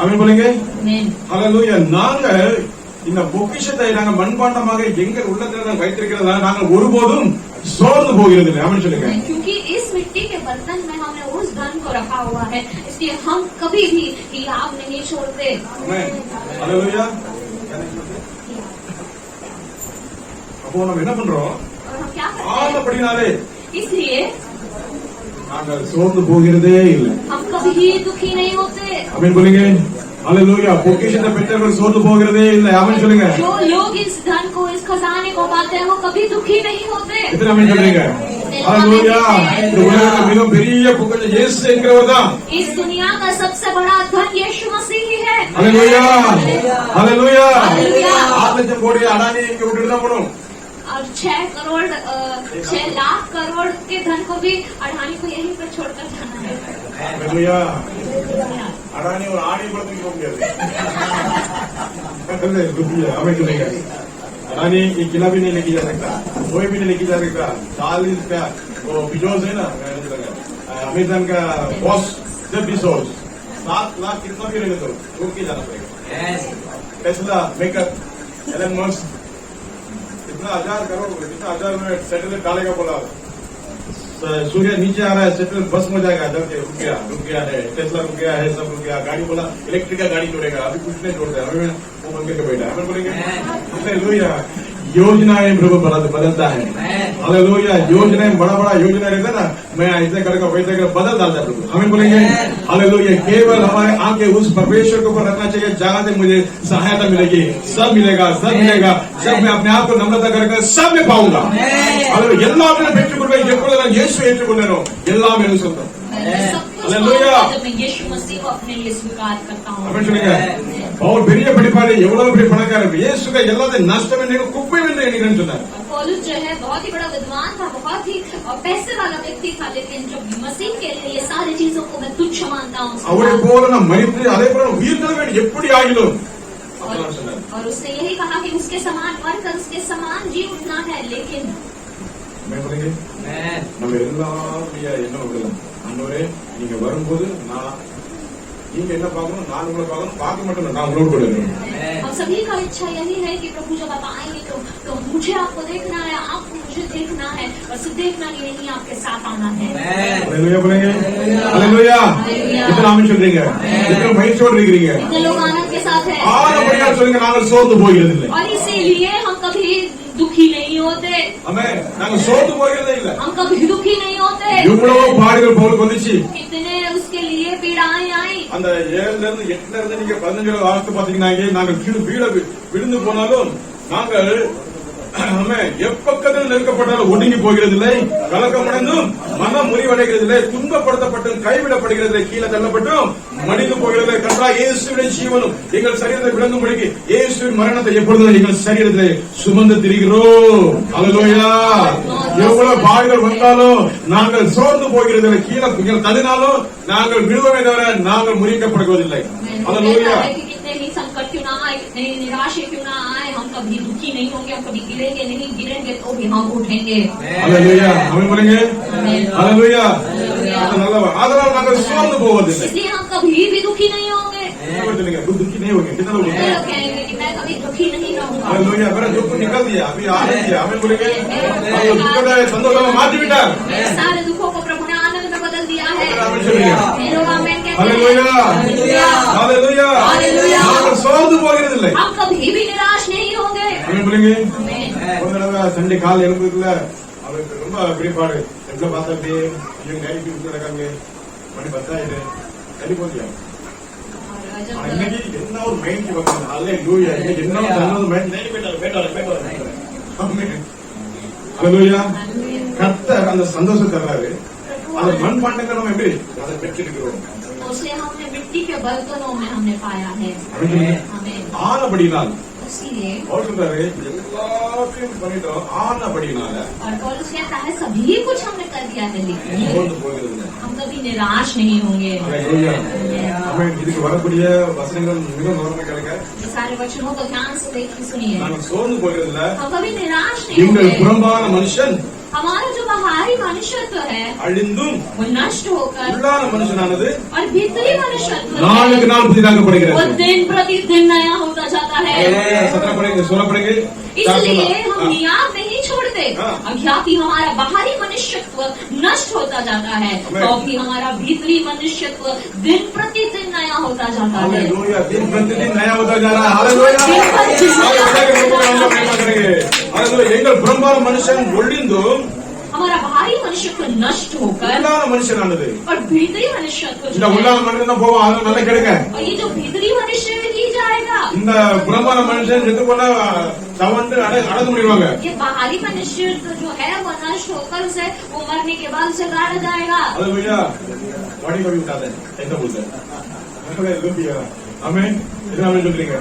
ஆமென் சொல்லுங்க. Amen. ஹalleluya. நாங்கள் இந்த பொக்கிஷத்தை நாங்கள் மண்பாண்டமாக எங்கள் உள்ளத்தில் நாங்கள் வைத்திருக்கிறதால நாங்கள் ஒருபோதும் சோர்ந்து போகிறதில்லை. ஆமென் சொல்லுங்க. क्योंकि इस मिट्टी के बर्तन में हमने उस धन को रखा हुआ है, इसलिए हम कभी भी लाभ नहीं छोड़ते। ஆமென். ஹalleluya. அப்போ நம்ம என்ன பண்றோம்? और हम क्या करते हैं? ஆனபடினாலே इसलिए நாங்கள் சோர்ந்து போகிறதே இல்லை. हम कभी दुखी नहीं होते। ஆமென் சொல்லுங்க. ஹalleluya. பொக்கிஷத்தை பெற்றவர்கள் சோர்ந்து போகிறதே இல்லை. ஆமென் சொல்லுங்க. जो लोग इस धन को, इस खजाने को पाते हैं, वो कभी दुखी नहीं होते। எத்தனை ஆமென் சொல்றீங்க? ஹalleluya. இந்த உலகத்துல மிக பெரிய பொக்கிஷம் இயேசு என்கிறவர் தான். इस दुनिया का सबसे बड़ा धन यीशु मसीह ही है। ஹalleluya. ஹalleluya. ஹalleluya. 6 லட்சம் கோடி அடானி இங்க விட்டுட்டு தான் போறோம். और 6 लाख करोड़ के धन को भी अडानी को यहीं पर छोड़कर जाना है। ஹalleluya. அடானி ஒரு ஆணி கூட தூக்கி போக முடியாது. ஆமென் சொல்லுங்க. अडानी एक किला भी नहीं लेके जा सकता, कोई भी नहीं लेके जा सकता। 40 का वो बिजोस है ना, अमेजन का बॉस जब बिजोस 7 लाख कितना भी रहेगा तो छोड़ के जाना पड़ेगा। टेस्ला मेकर एलन मस्क कितना 1000 करोड़ कितना 1000 में सैटेलाइट डालेगा बोला, सूर्य नीचे आ रहा है, सैटेलाइट बस में जाएगा, जब रुक गया है, टेस्ला रुक गया है, सब रुक गया। गाड़ी बोला इलेक्ट्रिक का गाड़ी जोड़ेगा, अभी कुछ नहीं जोड़ता है, अभी वो बन के बैठा है। बोलेंगे हालेलुया। योजनाएं प्रभु बदलता है। हालेलुया। योजनाएं बड़ा योजना रहता है ना, मैं ऐसे करेगा वैसे करेगा, बदल डालता है प्रभु। हमें बोलेंगे हालेलुया। केवल हमारे आंखें उस परमेश्वर के ऊपर रखना चाहिए जहां से मुझे सहायता मिलेगी, सब मिलेगा। जब मैं अपने आप को नम्रता करेगा सब मैं पाऊंगा। எல்லாம் பெற்றுக்கொள்வேன் எப்பொழுது நான் இயேசுவை ஏற்றுக்கொண்டேனோ எல்லாம் எனக்கு சொந்தம்। सब कुछ पाऊंगा जब मैं यीशु मसीह को अपने लिए स्वीकार करता हूँ। அப்படின்னு சொல்லுங்க। பவுல் பெரிய படிப்பாளி, எவ்வளவு பெரிய பணக்காரர், இயேசுக்கு எல்லாத்தையும் நஷ்டம் என்று குப்பை என்று எண்ணுகிறேன்னு சொன்னார்। पौलुस जो है बहुत ही बड़ा विद्वान था, बहुत ही पैसे वाला व्यक्ति था, लेकिन जब मसीह के लिए ये सारी चीजों को मैं तुच्छ मानता हूँ। அவரை போல நான் மரித்து அதே போல உயிர் தர வேண்டும் எப்படி ஆகிலும் சொன்னார்। और उसने यही कहा कि उसके समान मरकर उसके समान जी उठना है। लेकिन நம்ம எல்லாருடைய எண்ணம் விடலாம், ஆண்டவரே நீங்க வரும்போது நீங்க என்ன பார்க்கணும், நான் உங்களை பார்க்கணும், பார்க்க மட்டும் நான் உங்களோடு கூட இருக்கணும்। हम सभी का इच्छा यही है कि प्रभु जब आप आएंगे तो मुझे आपको देखना है, आपको मुझे देखना है, और सिर्फ देखना ही नहीं, आपके साथ आना है। हालेलुया बोलेंगे। हालेलुया। कितना आमीन சொல்றீங்க, कितना மகிழ்ச்சியோடு இருக்கிறீங்க, इतने लोग आनंद के साथ हैं। ஆனபடியா சொல்லுங்க நாங்கள் சோர்ந்து போகிறதில்லை। और इसीलिए हम कभी दुखी नहीं होते। ஆமென்। நாங்கள் சோர்ந்து போகிறதே இல்லை। हम कभी दुखी नहीं होते। இவ்வளவு பாடுகள் பவுலுக்கு வந்துச்சு, कितने उसके लिए पीड़ाएं आई। அந்த 7ல இருந்து 8ல இருந்து நீங்க 15 வாரத்து பாத்தீங்கன்னா நாங்கள் கீழே விழுந்து போனாலும் நாங்கள் எப்பக்கத்தில் நெருக்கப்பட்டாலும் ஒடுங்கி போகிறதில்லை, கலக்கமடைந்தும் மனம் முறிவடைகிறதில்லை, துன்பப்படுத்தப்பட்டும் கைவிடப்படுகிறதில்லை, கீழே தள்ளப்பட்டும் மடிந்து போகிறதில்லை। கர்த்தா இயேசுவின் ஜீவனும் எங்கள் சரீரத்தை விளங்கும்படிக்கு இயேசுவின் மரணத்தை எப்பொழுதும் எங்கள் சரீரத்தை சுமந்து திரிகிறோம்। ஹல்லேலூயா। எவ்வளவு பாடுகள் வந்தாலும் நாங்கள் சோர்ந்து போகிறதில்லை, கீழே தள்ளினாலும் நாங்கள் விழுவமே தவிர நாங்கள் முறிக்கப்படுவதில்லை। ஹல்லேலூயா। कितने ही संकट क्यों ना आए, कितने ही निराशे क्यों ना आए, हम कभी दुखी नहीं होंगे, हम कभी गिरेंगे नहीं, गिरेंगे तो भी हम उठेंगे। हालेलुया। हमें बोलेंगे हालेलुया। அதனால் நாங்கள் சோர்ந்து போவதில்லை। इसलिए हम कभी भी दुखी नहीं होंगे। दुखी नहीं होंगे। कितना लोग कहेंगे कि मैं कभी दुखी नहीं रहूंगा। हालेलुया। मेरा दुख निकल दिया, अभी आनंद दिया। हमें बोलेंगे दुख को संतोष में मार दिया, सारे दुखों को प्रभु ने आनंद में बदल दिया है। हालेलुया। हालेलुया। நாங்கள் சோர்ந்து போகிறதில்லை। हम कभी भी निराश नहीं होंगे। हमें बोलेंगे ஒரு தடவை சண்டே கால் எழுப்புறதுல அவருக்கு ரொம்ப பிடிப்பாடு, எவ்வளவு பார்த்தாப்பே இவங்க நைட்டு விட்டு நடக்காங்க, மணி 10 ஆயிடுது, கடி போதியா இன்னைக்கு என்ன ஒரு மைண்ட் பார்க்கணும்। ஹல்லேலூயா। இன்னைக்கு என்ன ஒரு மைண்ட் ஹல்லேலூயா। கர்த்தர் அந்த சந்தோஷம் தர்றாரு, அந்த மண்பாண்டத்தை நம்ம எப்படி அதை பெற்றிருக்கிறோம்। उसे हमने मिट्टी के बर्तनों में हमने पाया है। ஆனபடினால் इसलिए அவர் சொல்றாரு எல்லாத்தையும் பண்ணிட்டோம் ஆனபடினால और पौलुस कहता है सभी कुछ हमने कर दिया है लेकिन சோர்ந்து போகிறது இல்லை. हम कभी निराश नहीं होंगे। ஹalleluya. ஆமென். இதுக்கு வரக்கூடிய வசனங்கள் மிக கவனமா கேளுங்க. ये सारे वचनों को ध्यान से देखिए सुनिए। நாங்க சோர்ந்து போகிறது இல்ல. हम कभी निराश नहीं எங்கள் होंगे। புறம்பான மனுஷன் हमारा जो बाहरी मनुष्यत्व है அழிந்தும் वो नष्ट होकर உள்ளான மனுஷனானது और भीतरी मनुष्यत्व நாளுக்கு நாள் वो புதிதாக்கப்படுகிறது. दिन प्रतिदिन नया होता जाता है। सत्रह पढ़ेंगे 16 पढ़ेंगे इसलिए हम नियम नहीं छोड़ते। हाँ। अज्ञाती हमारा बाहरी मनुष्यत्व नष्ट होता जाता है आमीन। तो भी हमारा भीतरी मनुष्यत्व दिन प्रतिदिन नया होता जाता है। हालेलुया. दिन प्रतिदिन नया होता जा रहा है. हालेलुया. हालेलुया. எங்கள் புறம்பான மனுஷன் ஒளிந்தும் हमारा बाहरी मनुष्यत्व नष्ट होकर உள்ளான மனுஷனானது और भीतरी मनुष्यत्व இந்த जो है, உள்ளான மனுஷன் தான் போவோம். அதனால நல்லா கேளுங்க. और ये जो भीतरी मनुष्य ही जाएगा। இந்த புறம்பான மனுஷன் செத்து போனா சவந்து அடக்க முடியுவாங்க. ये बाहरी मनुष्य जो है वो नष्ट होकर उसे वो मरने के बाद उसे गाड़ा जाएगा। हालेलुया. बॉडी को भी उठा दे ऐसा बोलते हैं. हालेलुया. आमीन. இது நாம சொல்றீங்க.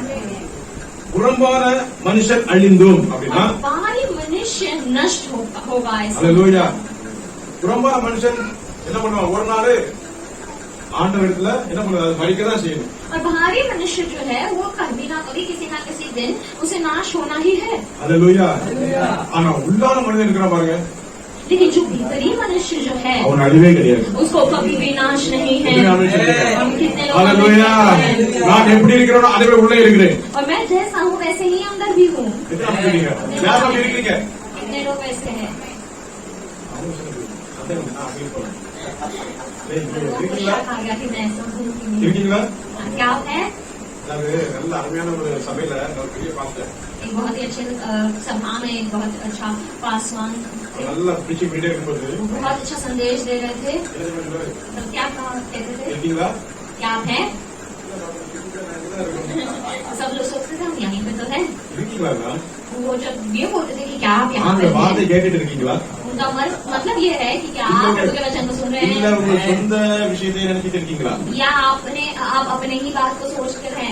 புறம்பான மனுஷன் அழிந்தும் அப்படின்னா बाहरी मनुष्य नष्ट होगा ऐसा। हालेलुया. புறம்பான மனுஷன் என்ன பண்ணுவான்? ஒரு நாள் ஆண்டவர் இடத்துல என்ன பண்ணுவாரு? மறிக்க தான் செய்யணும். और बाहरी मनुष्य जो है वो कभी ना किसी दिन उसे नाश होना ही है। हालेलुया. ஆனா உள்ளான மனிதன் இருக்கிறான் பாருங்க, लेकिन जो भीतरी मनुष्य जो है அவன் அழிவே கிடையாது. उसको कभी भी नाश नहीं है। இது நாம சொல்றீங்க. हम कितने लोग हालेलुया. நான் எப்படி இருக்கிறேனோ அதே போல உள்ளே இருக்கிறேன். और मैं जैसा हूँ वैसे ही अंदर भी हूँ। எத்தனை அப்படி இருக்கீங்க? யார் அப்படி இருக்கீங்க? कितने लोग ऐसे हैं? இருக்கீங்களா? आ गया कि मैं ऐसा हूँ कि नहीं। இருக்கீங்களா? क्या है? அது நல்ல அருமையான ஒரு சபையில நான் பெரிய பாஸ்டர் एक बहुत ही अच्छे सभा में एक बहुत अच्छा पासवान थे। நல்லா பிடிச்சி மீட்டே இருக்கும்போது वो बहुत अच्छा संदेश दे रहे थे। என்ன சொல்றாரு? तो क्या कहते थे? இருக்கீங்களா? क्या आप हैं? सब लोग सोचते थे हम यहीं पे तो है। இருக்கீங்களா? वो जब ये बोलते थे कि क्या आप यहाँ அந்த पे வார்த்தை हैं, கேட்டுட்டு இருக்கீங்களா? उनका मतलब ये है कि क्या आप प्रभु के वचन को सुन रहे இல்ல உங்க हैं சொந்த விஷயத்தை நினைச்சிட்டு இருக்கீங்களா? या आप अपने ही बात को सोचते हैं।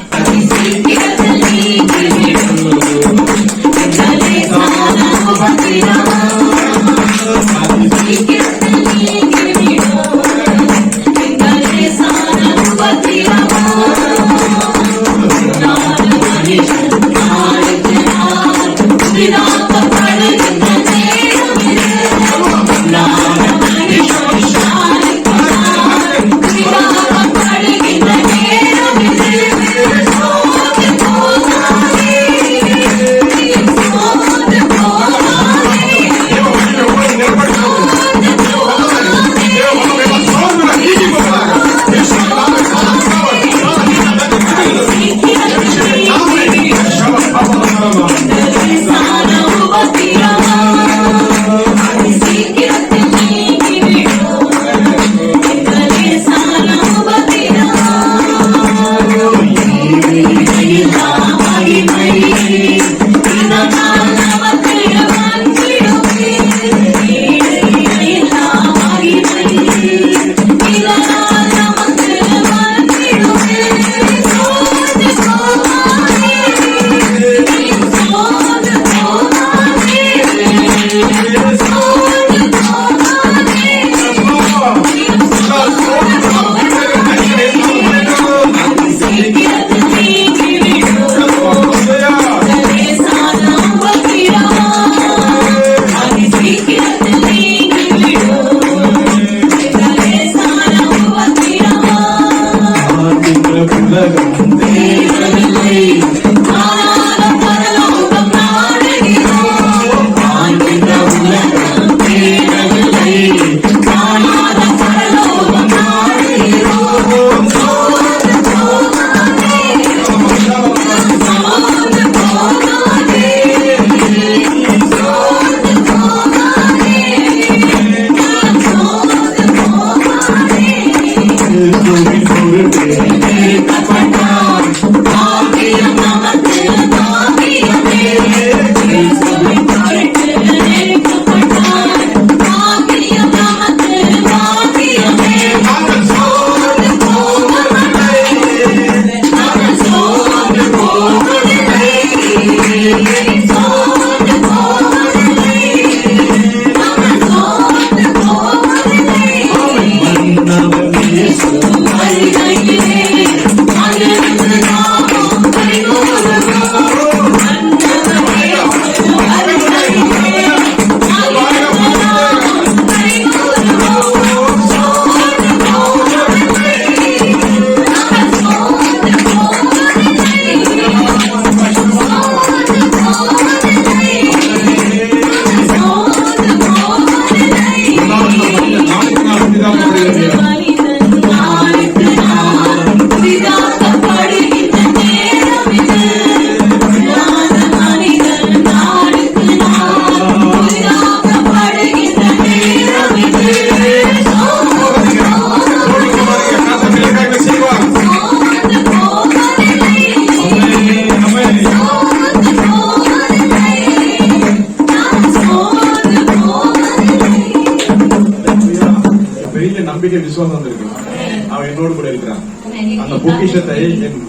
பொக்கிஷத்தை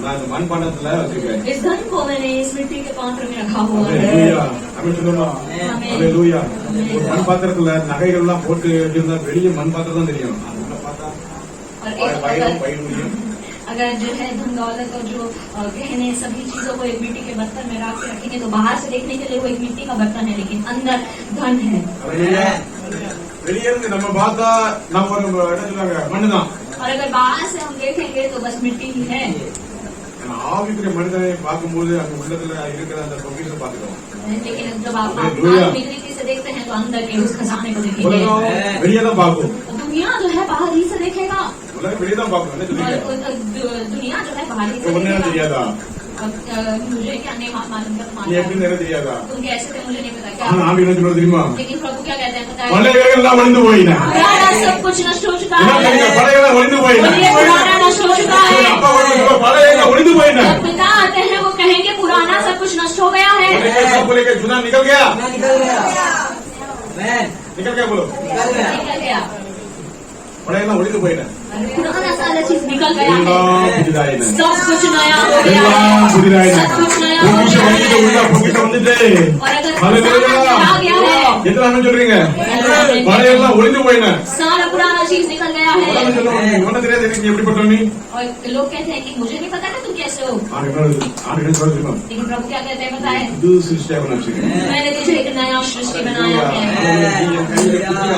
நான் மண்பாண்டத்துல வச்சிருக்கேன். इस धन को मैंने इस मिट्टी के पात्र में रखा हुआ है। அல்லேலூயா. ஆமென் சொல்லுமா? அல்லேலூயா. ஒரு மண் பாத்திரத்துல நகைகள் எல்லாம் போட்டு வச்சிருந்தா வெளியே மண் பாத்திரம் தான் தெரியும். அதுல பார்த்தா और பயிரும் பயிரும் अगर जो है धन दौलत और जो गहने सभी चीजों को एक मिट्टी के बर्तन में रख के रखेंगे तो बाहर से देखने के लिए वो एक मिट्टी का बर्तन है, लेकिन अंदर धन है। வெளியே இருந்து நம்ம பார்த்தா நம்ம ஒரு என்ன சொல்லுவாங்க மண்ணுதான். और अगर बाहर से हम देखेंगे तो बस मिट्टी ही है, ஆவிக்குரிய மனிதனை பார்க்கும்போது அங்க உள்ளத்துல இருக்கிற அந்த பொக்கிஷம் பார்த்துக்கலாம். लेकिन जब आप आत्मिक रीति से देखते हैं तो अंदर के उस खजाने को देखेंगे। உலகம் வெளியே தான் பார்க்கும். दुनिया जो है बाहर ही से देखेगा, உலகம் வெளியே தான் பார்க்கும். என்ன சொல்லுங்க? और दुनिया जो है बाहर ही से ஒண்ணு देखेगा। தெரியாதா? मुझे क्या नहीं मालूम कर நீ எப்படின்னு எனக்கு தெரியாதா? तुम कैसे थे मुझे नहीं पता ஆனா क्या, ஆவி என்ன சொல்றது தெரியுமா? लेकिन प्रभु क्या कहते हैं पता है? பழைய எல்லாம் ஒளிந்து போயின. पुराना सब कुछ नष्ट हो चुका என்ன है। தெரியுங்க? பழைய எல்லாம் ஒளிந்து போயின. बोलिए पुराना नष्ट हो चुका है। அப்பா வந்து பழைய எல்லாம் ஒளிந்து போயின. जब पिता आते हैं वो कहेंगे पुराना सब कुछ नष्ट हो गया है। बोले के जुना निकल गया. निकल गया। निकल गया बोलो. निकल गया, பழைய எல்லாம் ஒளிந்து போயின. पुराना सारा चीज निकल गया है, எல்லாம் புதிதாயின. सब कुछ नया हो गया எல்லாம் है, புதிதாயின. सब कुछ नया हो பொக்கிஷம் गया வந்துட்டு உள்ள है। பொக்கிஷம் வந்துட்டு. और अगर ஹalleluya. पुराना आ गया है, எத்தனை ஆமென் சொல்றீங்க? பழைய எல்லாம் ஒளிந்து போயின. सारा पुराना चीज निकल गया है। உலகம் சொல்லுவாங்க ஒண்ணு தெரியாது எனக்கு எப்படிப்பட்ட நீ. और लोग कहते हैं कि मुझे नहीं पता ना तुम कैसे हो, ஆண்டு சொல்லுங்க. लेकिन प्रभु क्या कहते हैं पता है? இது சிருஷ்டியாக வச்சிருக்கேன். मैंने तुझे एक नया सृष्टि बनाया है।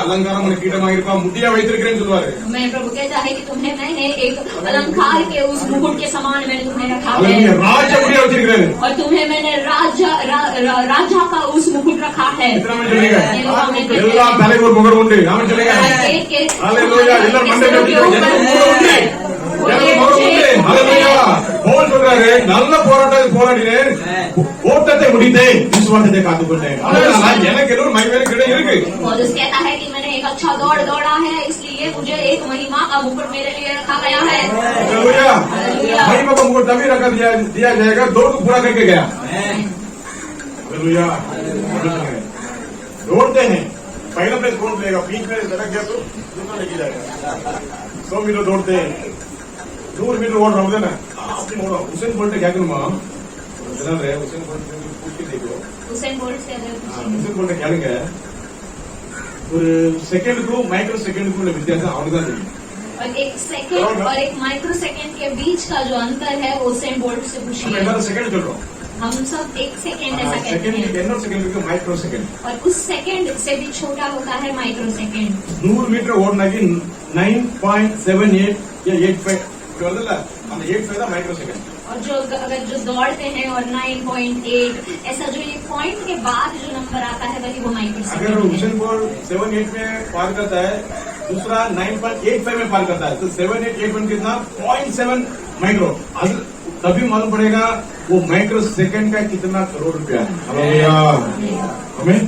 அலங்காரம் உனக்கு கீடமாக இருப்பா முட்டியா வைத்திருக்கிறேன்னு சொல்லுவாரு. मैं प्रभु कहता है कि तुम्हें मैंने एक अलंकार के उस मुकुट के समान मैंने तुम्हें रखा அல்லேலூயா. है, ராஜ முடியா வச்சிருக்கிறாரு. और तुम्हें मैंने राजा का उस मुकुट रखा है। எத்தனை ஆமென் சொல்றீங்க? ये लोग आमीन कहते எல்லா हैं। தலைக்கு ஒரு முகர் உண்டு. ஆமென் சொல்லுங்க. एक அல்லேலூயா. எல்லாரும் மண்டையில வச்சிருக்காங்க. எனக்கு முகர் உண்டு. எனக்கு முகர் உண்டு. அல்லேலூயா. பவுல் சொல்றாரு நல்ல போராட்டத்தை போராடினேன், ஓட்டத்தை முடித்தேன், விசுவாசத்தை காத்துக்கொண்டேன். அதனால எனக்கு எல்லோரும் மகிமையில கிட்ட இருக்கு. पौलुस कहता है कि मैंने एक अच्छा दौड़ दौड़ा है, इसलिए मुझे एक महिमा का मुकुट मेरे लिए रखा गया है। हालेलुया. महिमा का मुकुट तभी रखा दिया जाएगा दौड़ को पूरा करके गया. हालेलुया. दौड़ते हैं, पहला प्लेस कौन लेगा? बीच में लटक गया तो दूसरा लेके जाएगा. 100 मीटर दौड़ते हैं, 100 मीटर ओढ़ रहा हूँ ना आपने ओढ़ा. हुसैन बोल्ट क्या करूँ माँ हुसैन बोल्ट पूछ के देखो. हुसैन बोल्ट से अगर हुसैन बोल्ट क्या लेंगे ஒரு செகண்டுக்கும் மைக்ரோ செகண்டுக்கும் உள்ள வித்தியாசம் அவனுதான் தெரியும். और एक सेकंड और एक माइक्रो सेकंड के बीच का जो अंतर है वो हुसैन बोल्ट से நம்ம पूछिए। எல்லாரும் செகண்ட் சொல்றோம். हम सब एक सेकंड ऐसा कहते செகண்ட் हैं, என்ன செகண்டுக்கு மைக்ரோ செகண்ட். और उस सेकंड से भी छोटा होता है माइक्रो सेकंड। 100 மீட்டர் ஓடுனாக்கி 9.78 या 85 இது வருதுல்ல அந்த 85 தான் மைக்ரோ செகண்ட். और जो अगर जो दौड़ते हैं और 9.8 ऐसा जो ये पॉइंट के बाद जो नंबर आता है वही वो माइक्रो अगर सेकंड है। हुसैन बोल्ट 7.8 में पार करता है, दूसरा 9.85 में पार करता है, तो 7.8 कितना 0.7 माइक्रो. तभी मालूम पड़ेगा वो माइक्रो सेकंड का कितना करोड़ रुपया है. हालेलुया. आमीन.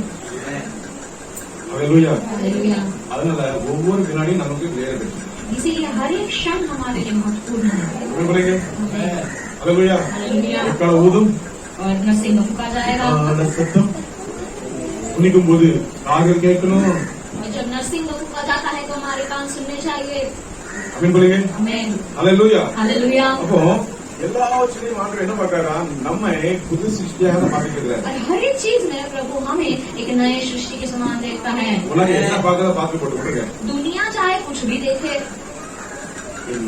हालेलुया. हालेलुया। அதனால ஒவ்வொரு வினாடியும் நமக்கு வேலை கிடைக்கும். इसीलिए हर एक क्षण हमारे लिए महत्वपूर्ण है। आमीन बोलेंगे. हालेलुया. हालेलुया। எక్కడ ஊதும் और नरसिंह में फूका जाएगा, அந்த சத்தம் துணிக்கும் போது காதுகள் கேட்கணும். और जब नरसिंह में फूका जाता है तो हमारे कान सुनने चाहिए। आमीन बोलेंगे. आमीन। हालेलुया. हालेलुया। அப்போ எல்லாவற்றையும் ஆண்டவர் என்ன பண்றாரா நம்மை புது சிருஷ்டியாக தான் பார்த்துட்டு இருக்கிறார். और हर एक चीज में प्रभु हमें एक नए सृष्टि के समान देखता है। உலகம் என்ன பார்க்கறத பார்த்து போட்டு கொடுங்க. दुनिया चाहे कुछ भी देखे,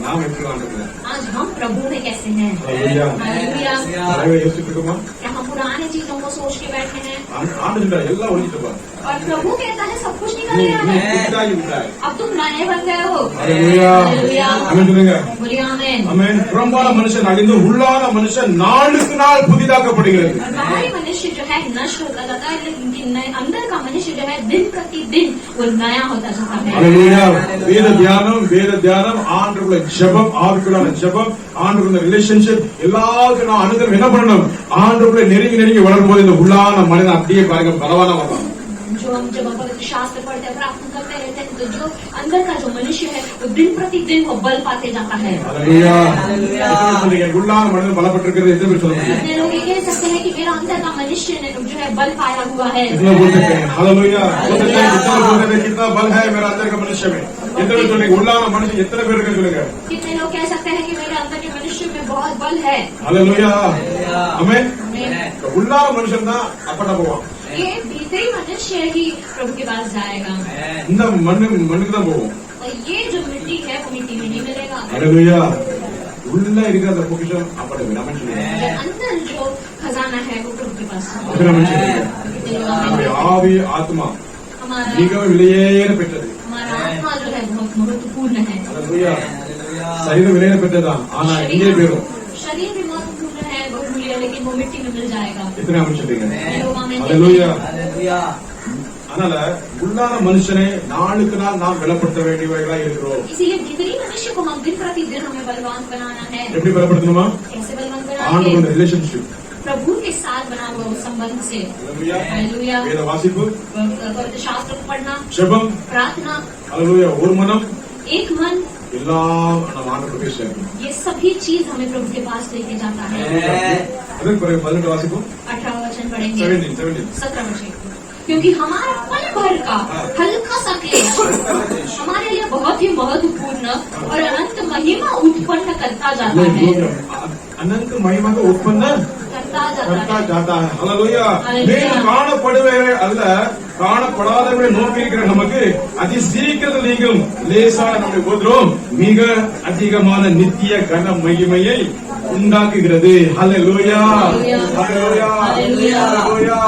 நாம் எப்படி வாழ்ந்துக்கிறோம்? आज हम प्रभु में कैसे हैं। हालेलुया. हालेलुया। நிறைய யோசிச்சுட்டு இருக்கோமா? क्या हम पुराने चीजों को सोच के बैठे हैं? ஆண்டு சொல்றா எல்லாம் ஒழிச்சிட்டு பா. और प्रभु कहता है सब कुछ निकल நீ गया நீ है, புதிதாகி விட்டாய். अब तुम नए बन गए हो। हालेलुया. हालेलुया। ஆமென் சொல்லுங்க. बोलिए आमीन। ஆமென். புறம்பான மனுஷன் அழிந்து உள்ளான மனுஷன் நாளுக்கு நாள் புதிதாக்கப்படுகிறது. और बाहरी मनुष्य जो है नष्ट होता जाता है, लेकिन अंदर का मनुष्य जो है दिन प्रतिदिन वो नया होता जाता है। हालेलुया. வேத தியானம் ஆண்டவருடைய ஜெபம் ஆவிக்குள்ளான ஜெபம் ஆண்டவருடைய ரிலேஷன்ஷிப் எல்லாருக்கும் நான் அனுதினம் என்ன பண்ணணும்? ஆண்டவருடைய நெருங்கி வளரும்போது இந்த உள்ளான மனிதன் அப்படியே பாருங்க பலவான வரும். जो हम जब पवित्र शास्त्र पढ़ते हैं प्रार्थना करते रहते हैं तो जो अंदर का जो मनुष्य है वो दिन प्रतिदिन वो बल पाते जाता है। हालेलुया. சொல்லுங்க உள்ளான மனிதன் பலப்பட்டிருக்கிறது எத்தனை பேர் சொல்ல முடியும்? कितने लोग ये कह सकते हैं कि मेरा अंदर का मनुष्य ने जो है बल पाया हुआ है। कितना बोल सकते हैं? हालेलुया. कितना बोलते हैं कितना बल है मेरा अंदर का मनुष्य में. कितने சொல்லுங்க உள்ளான மனுஷன் எத்தனை பேர் இருக்கு சொல்லுங்க. कितने लोग कह सकते हैं कि मेरे अंदर के मनुष्य में बहुत बल है। हालेलुया आमेन आमीन। तो உள்ளார மனுஷன் தான் அப்பட போவான் ये भीतरी मनुष्य ही प्रभु के पास जाएगा இந்த மண்ணுக்கு தான் போவோம் और ये जो मिट्टी है वो मिट्टी में नहीं मिलेगा। हालेलुया உள்ள இருக்கிற அந்த பொக்கிஷம் அப்பட விடாம சொல்லுங்க जो अंदर जो खजाना है वो प्रभु के पास है। விடாம சொல்லுங்க நம்முடைய ஆவி ஆத்மா हमारा மிகவும் விலையேற பெற்றது हमारा आत्मा जो है बहुत महत्वपूर्ण है। हालेलुया சரீரம் விலையேற பெற்றதான் ஆனா இங்கே பேரும் शरीर भी महत्वपूर्ण है, बहुमूल्य है, लेकिन वो मिट्टी में मिल जाएगा। எத்தனை ஆமென் சொல்றீங்க लोग आमीन कहते हालेलुया हैं। அதனால உள்ளான மனுஷனை நாளுக்கு நாள் நாம் பலப்படுத்த வேண்டியவர்களா இருக்கிறோம் इसीलिए भीतरी मनुष्य को हम दिन प्रतिदिन हमें बलवान बनाना है। எப்படி பலப்படுத்தணுமா कैसे बलवान ஆண்டவரோட बनाएंगे? ரிலேஷன்ஷிப் प्रभु के साथ बना हुआ उस संबंध से। हालेलुया। வேத வாசிப்பு शास्त्र को पढ़ना, ஜெபம் प्रार्थना, हालेलुया ஒரு மனம் एक मन, எல்லாம் நம்ம ஆண்டவர் பேசுறாரு ये सभी चीज हमें प्रभु के पास लेके जाता है। அதற்கு பிறகு 18 வாசிப்பு 18 वचन पढ़ेंगे। 17 17 वचन। क्योंकि हमारा पल भर का हल्का सा क्लेश हमारे लिए बहुत ही महत्वपूर्ण और अनंत महिमा उत्पन्न करता जाता है। अनंत महिमा को उत्पन्न करता करता जाता है। जाता है हालेलुया हालेलुया। நீங்கள் காணப்படுவீர்கள் அல்ல காணப்படாதவர்களை நோக்கி இருக்கிற நமக்கு அதி சீக்கிரத்தில் நீங்களும் லேசான நம்முடைய உபத்திரவம் மிக அதிகமான நித்திய கன மகிமையை உண்டாக்குகிறது ஹalleluya ஹalleluya ஹalleluya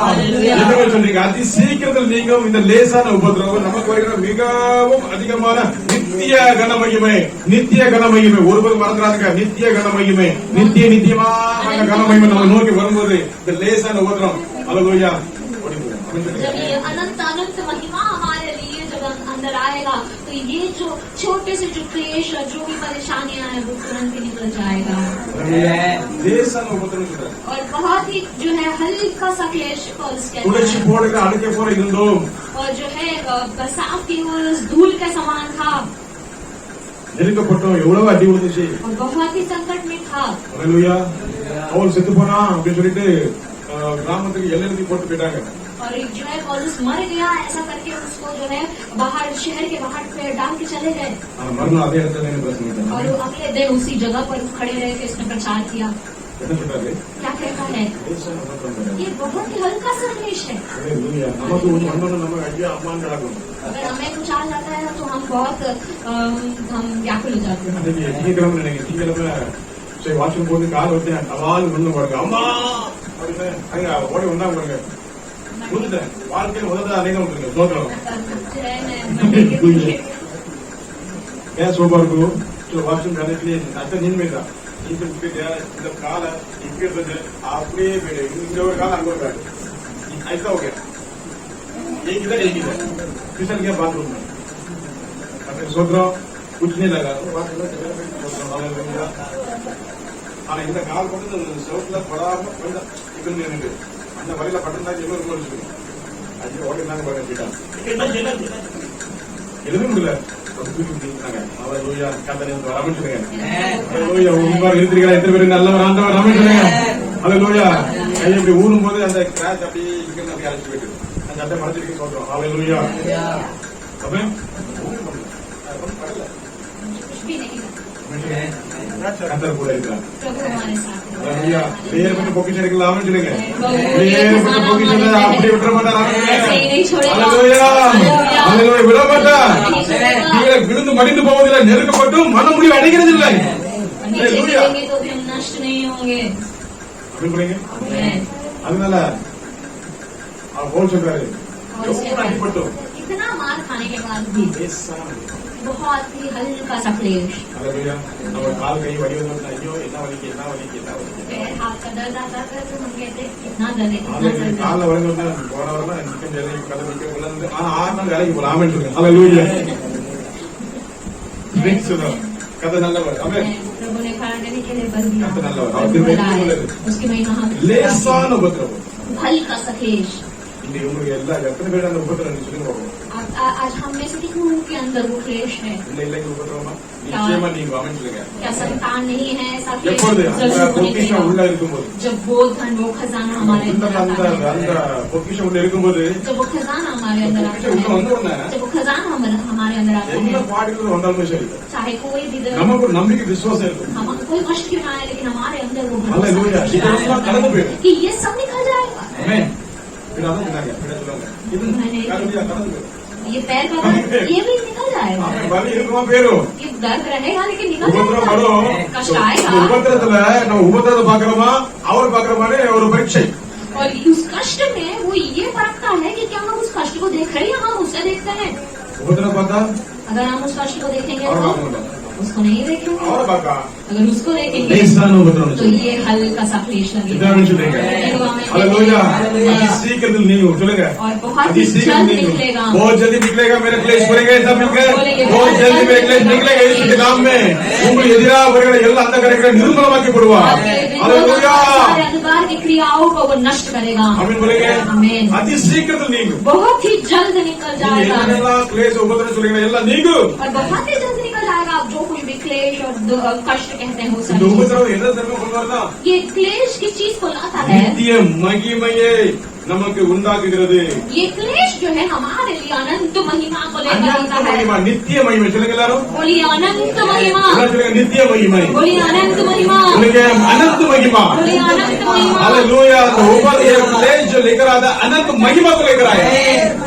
என்ன சொல்றீங்க அதி சீக்கிரத்தில் நீங்களும் இந்த லேசான உபத்திரவம் நமக்கு வருகிற மிகவும் அதிகமான நித்திய கன மகிமை ஒருவர் மறந்துடாதீங்க நித்திய கன மகிமை நித்தியமான கன மகிமை நம்ம நோக்கி வரும்போது இந்த லேசான உபத்திரவம் ஹalleluya जब ये अनंत अनंत महिमा हमारे लिए जब अंदर आएगा तो ये जो छोटे से जो क्लेश और जो भी परेशानियां हैं वो तुरंत ही निकल जाएगा। லேசான உபத்திரவம் சொல்றாரு और बहुत ही जो है हल्का सा क्लेश पॉल्स कहता துளசி है। போடுகிற அழுக்கை போல இருந்தோம் और जो है बरसात की उस धूल का समान था நெருக்கப்பட்டோம் எவ்வளவு அடி விழுந்துச்சு और बहुत ही संकट में था। ஹalleluya பவுல் செத்து போனா அப்படின்னு சொல்லிட்டு கிராமத்துக்கு எல்லை போட்டு போயிட்டாங்க और एक जो है पॉलुस मर गया ऐसा करके उसको जो है बाहर शहर के बाहर पे डाल के चले गए ஆனா மறுநாள் அதே இடத்துல நின்னு பிரசங்கம் और वो अगले दिन उसी जगह पर खड़े रह के उसने प्रचार किया। என்ன சொல்றாரு क्या कहता है? லேசான உபத்திரவம் ये बहुत ही हल्का सा क्लेश है। ஹalleluya நமக்கு ஒண்ணு வந்தோம்னா நம்ம ஐயா அம்மான்னு கிடக்கும் अगर हमें कुछ आ जाता है तो हम बहुत हम व्याकुल हो जाते हैं। அன்னைக்கு திங்கக்கிழமை நினைக்கிறேன் திங்கக்கிழமை சரி வாஷ்ரூம் போட்டு கால் வச்சேன் அவால் ஒண்ணு பாருங்க அம்மா அப்படின்னு அங்க ஓடி வந்தா பாருங்க புரிஞ்சுட்டேன் வாழ்க்கையில் முதல்ல அநேகம் வந்துருங்க சோதனம் ஏன் சோபா இருக்கும் வாஷ்ரூம் கணக்குலேயே அத்தை நின்மை தான் இந்த காலை இங்க இருந்து அப்படியே போயிடு இங்க ஒரு காலம் அங்க ஒரு கால் அதுதான் ஓகே நீங்க किचन के बाथरूम में सोच रहा कुछ नहीं लगा ஆனா இந்த கால் போட்டு சவுத்துல படாம இருக்கு அந்த வழியில பட்டம் தான் எவ்வளவு இருக்கு அது ஓடினாங்க பாருங்க எதுவும் முடியல எத்தனை பேர் நல்லவர் ஆண்டவர் ரமேஷ் ஹalleluya கை அப்படி ஊனும் போது அந்த கிராச் அப்படியே இங்க அப்படி அழைச்சு போயிட்டு அந்த சட்டை மறைச்சிருக்கு சொல்றோம் ஹalleluya அப்ப कुछ भी नहीं கர்த்தர் கூட இருக்கிறார் प्रभु हमारे साथ है। ஹalleluya வேறுபட்ட பொக்கிஷம் இருக்குல்ல ஆமென் சொல்லுங்க வேறுபட்ட பொக்கிஷத்தை அப்படி விட்டுற மாட்டார் ऐसे ही नहीं छोड़ेगा। ஹalleluya ஹalleluya விட மாட்டார் नहीं छोड़ेगा। கீழே விழுந்து மடிந்து போவதில்லை நெருக்கப்பட்டும் மனமுடிவு அடைகிறது இல்லை नीचे गिरेंगे तो भी हम नष्ट नहीं होंगे। அப்படி சொல்றீங்க आमीन। அதனால போல் சொல்றாரு और इसके எவ்வளவு அடிபட்டோம் बाद इतना मार खाने के बाद भी बहुत ही हल्का सा क्लेश ஹalleluya நம்ம கால் கை வடிவம் ஐயோ என்ன வலிக்கு पैर हाथ का दर्द आता है तो हम कहते हैं कितना दर्द है, कितना ஹalleluya दर्द है। கால்ல வலிக்கு போன வரலாம் சிக்கன் ஜெல்லி கதை வைக்க உள்ளது ஆனா 6 நாள் வேலைக்கு போலாம் ஆமென் சொல்லுங்க ஹalleluya சொல்லுங்க கதை நல்லவர் ஆமென் प्रभु ने खड़ा करने के लिए बल दिया। கர்த்தர் நல்லவர் प्रभु बुलाए। उसकी महिमा हम லேசான உபத்திரவம் हल्का सा क्लेश இன்னைக்கு உங்களுக்கு எல்லா எத்தனை பேர் அந்த உபத்திரம் சொல்லுங்க பார்ப்போம். आज हम में से कितनों के अंदर वो क्लेश है? இல்லை உபத்திரமா நிச்சயமா நீங்க கவனிச்சுங்க. क्या संतान नहीं है? ऐसा क्लेश எப்பொழுது அந்த जरूर होने பொக்கிஷம் देगा। உள்ள இருக்கும்போது, जब वो धन वो खजाना हमारे अंदर அந்த आता है, அந்த பொக்கிஷம் உள்ள இருக்கும்போது, जब वो खजाना हमारे अंदर आता பொக்கிஷம் உள்ள है, வந்த உடனே जब वो खजाना हमारे अंदर आता என்ன है, பாடுகள் வந்தாலுமே சரி, चाहे कोई भी दर्द, நமக்கு ஒரு நம்பிக்கை விசுவாசம் இருக்கும். हम कोई कष्ट क्यों ना आए, लेकिन हमारे अंदर वो हालेलुया, இதெல்லாம் கடந்து போயிடும். कि ये सब निकल जाएगा। ஆமென். பிடாத சொன்னாங்க, பிடாத சொன்னாங்க. இது கடந்து போயிடும். ये पैर का दर्द ये भी निकल जाएगा। ஆமென். வலி இருக்குமா பேரும் ये दर्द रहेगा लेकिन निकल உபத்திரம் जाएगा। வரும். कष्ट இந்த आएगा உபத்திரத்துல நம்ம உபத்திரத்தை பாக்குறோமா அவர் பாக்குறோமானே ஒரு பரீட்சை. और उस कष्ट में वो ये परखता है कि क्या हम उस कष्ट को देख रहे हैं या हम उसे देखते हैं। உபத்திரம் பார்த்தா अगर हम उस कष्ट को देखेंगे அவர் तो பார்க்க மாட்டாங்க. उसको नहीं देखेंगे, அவரை பார்க்க अगर उसको देखेंगे லேசான உபத்திரம் तो ये हल्का सा क्लेश लगेगा। இதான் சொல்றீங்க. हालेलुया, अति शीघ्र नहीं हो चलेगा, और बहुत अति ही शीघ्र जल्द नहीं हो, निकलेगा। बहुत जल्दी निकलेगा। मेरे क्लेश भरेंगे सब मिलकर, बहुत जल्दी मेरे क्लेश निकलेगा यीशु के नाम में। உங்களுக்கு எதிராக வருகிற எல்லா அந்த கரைகளை நிர்மூலமாக்கி போடுவார். हालेलुया, सारे अंधकार की क्रियाओं को वो नष्ट करेगा। आमीन बोलेंगे। आमीन। अति शीघ्र நீங்கும். बहुत ही जल्द निकल जाएगा என்னெல்லாம் क्लेश உபத்திரம் சொல்றீங்க எல்லாம் நீங்கும். और बहुत ही जल्द निकल जाएगा। आप जो कुछ भी क्लेश और कष्ट कहते हैं वो இந்த सब உபத்திரம் என்ன தர்மம் கொண்டு வரதா? ये क्लेश किस चीज को लाता है? நித்திய மகிமையை நமக்கு உண்டாக்குகிறது. ये क्लेश जो है हमारे लिए अनंत महिमा को लेकर अनंत आता है। महिमा, नित्य महिमा சொல்லுங்க எல்லாரும். बोलिए अनंत महिमा, எல்லாரும் சொல்லுங்க நித்திய மகிமை. बोलिए अनंत महिमा, बोलिए अनंत महिमा. बोलिए अनंत महिमा। हालेलुया, तो ऊपर ये क्लेश जो लेकर आता है अनंत महिमा को लेकर आएगा।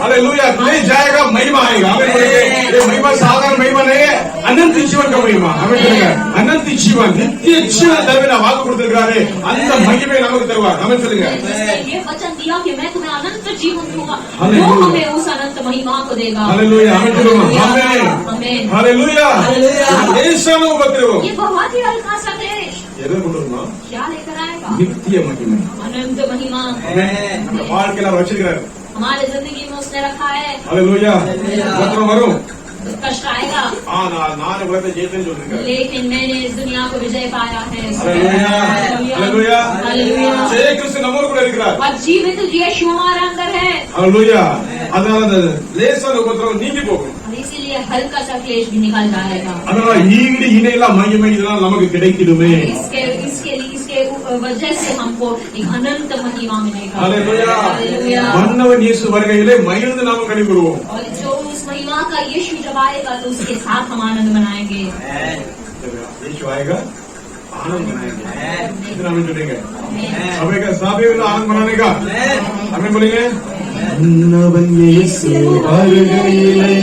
हालेलुया, क्लेश जाएगा महिमा आएगा। हमें बोलेंगे ये महिमा साधारण महिमा नहीं है, अनंत जीवन का महिमा। हमें बोलेंगे अनंत जीवन, नित्य जीवन தருவேன் வாக்கு கொடுத்திருக்காரு, அந்த மகிமை நமக்கு தருவார். हमें சொல்லுங்க जिसने ये वचन दिया कि मैं तुम्हें अनंत जीवन दूंगा, हालेलुया। वो हमें उस अनंत महिमा को देगा। हालेलुया, हमें बोलो आमीन, आमीन। हालेलुया। லேசான உபத்திரவம் ये बहुत ही हल्का सा क्लेश எதை கொண்டு வருமா? क्या लेकर आएगा? நித்திய மகிமை. अनंत महिमा ஆமென். நம்ம வாழ்க்கையில அவர் வச்சிருக்கிறாரு. हमारे जिंदगी में उसने रखा है। हालेलुया, உபத்திரம் வரும். कष्ट आएगा ஆனால் நான் உலகத்தை ஜெயித்தேன்னு சொல்றீங்க. लेकिन मैंने इस दुनिया को विजय पाया है। Hallelujah, hallelujah. हालेलुया। ஜெய கிறிஸ்து நம்மோடு கூட இருக்கிறார். और जीवित यीशु हमारे अंदर है। हालेलुया, அதனால அந்த லேசான உபத்திரம் நீங்கி போகும். और इसीलिए हल्का सा क्लेश भी निकल जाएगा। அதனால ஈடு இணையில்லா மகிமை இதெல்லாம் நமக்கு கிடைக்குதுமே. इसके वजह से हमको एक अनंत महिमा मिलेगा। Hallelujah, hallelujah. மன்னவன் இயேசு வருகையிலே மகிழ்ந்து நாம கழிவுறுவோம். और जो उस महिमा का यीशु जब आएगा तो उसके साथ हम आनंद मनाएंगे। यीशु आएगा, आनंद मनाएंगे। इतना हमें जुड़ेंगे सभी का सभी आनंद मनाने का। हमें बोलेंगे மன்னவன் இயேசு வருகையிலே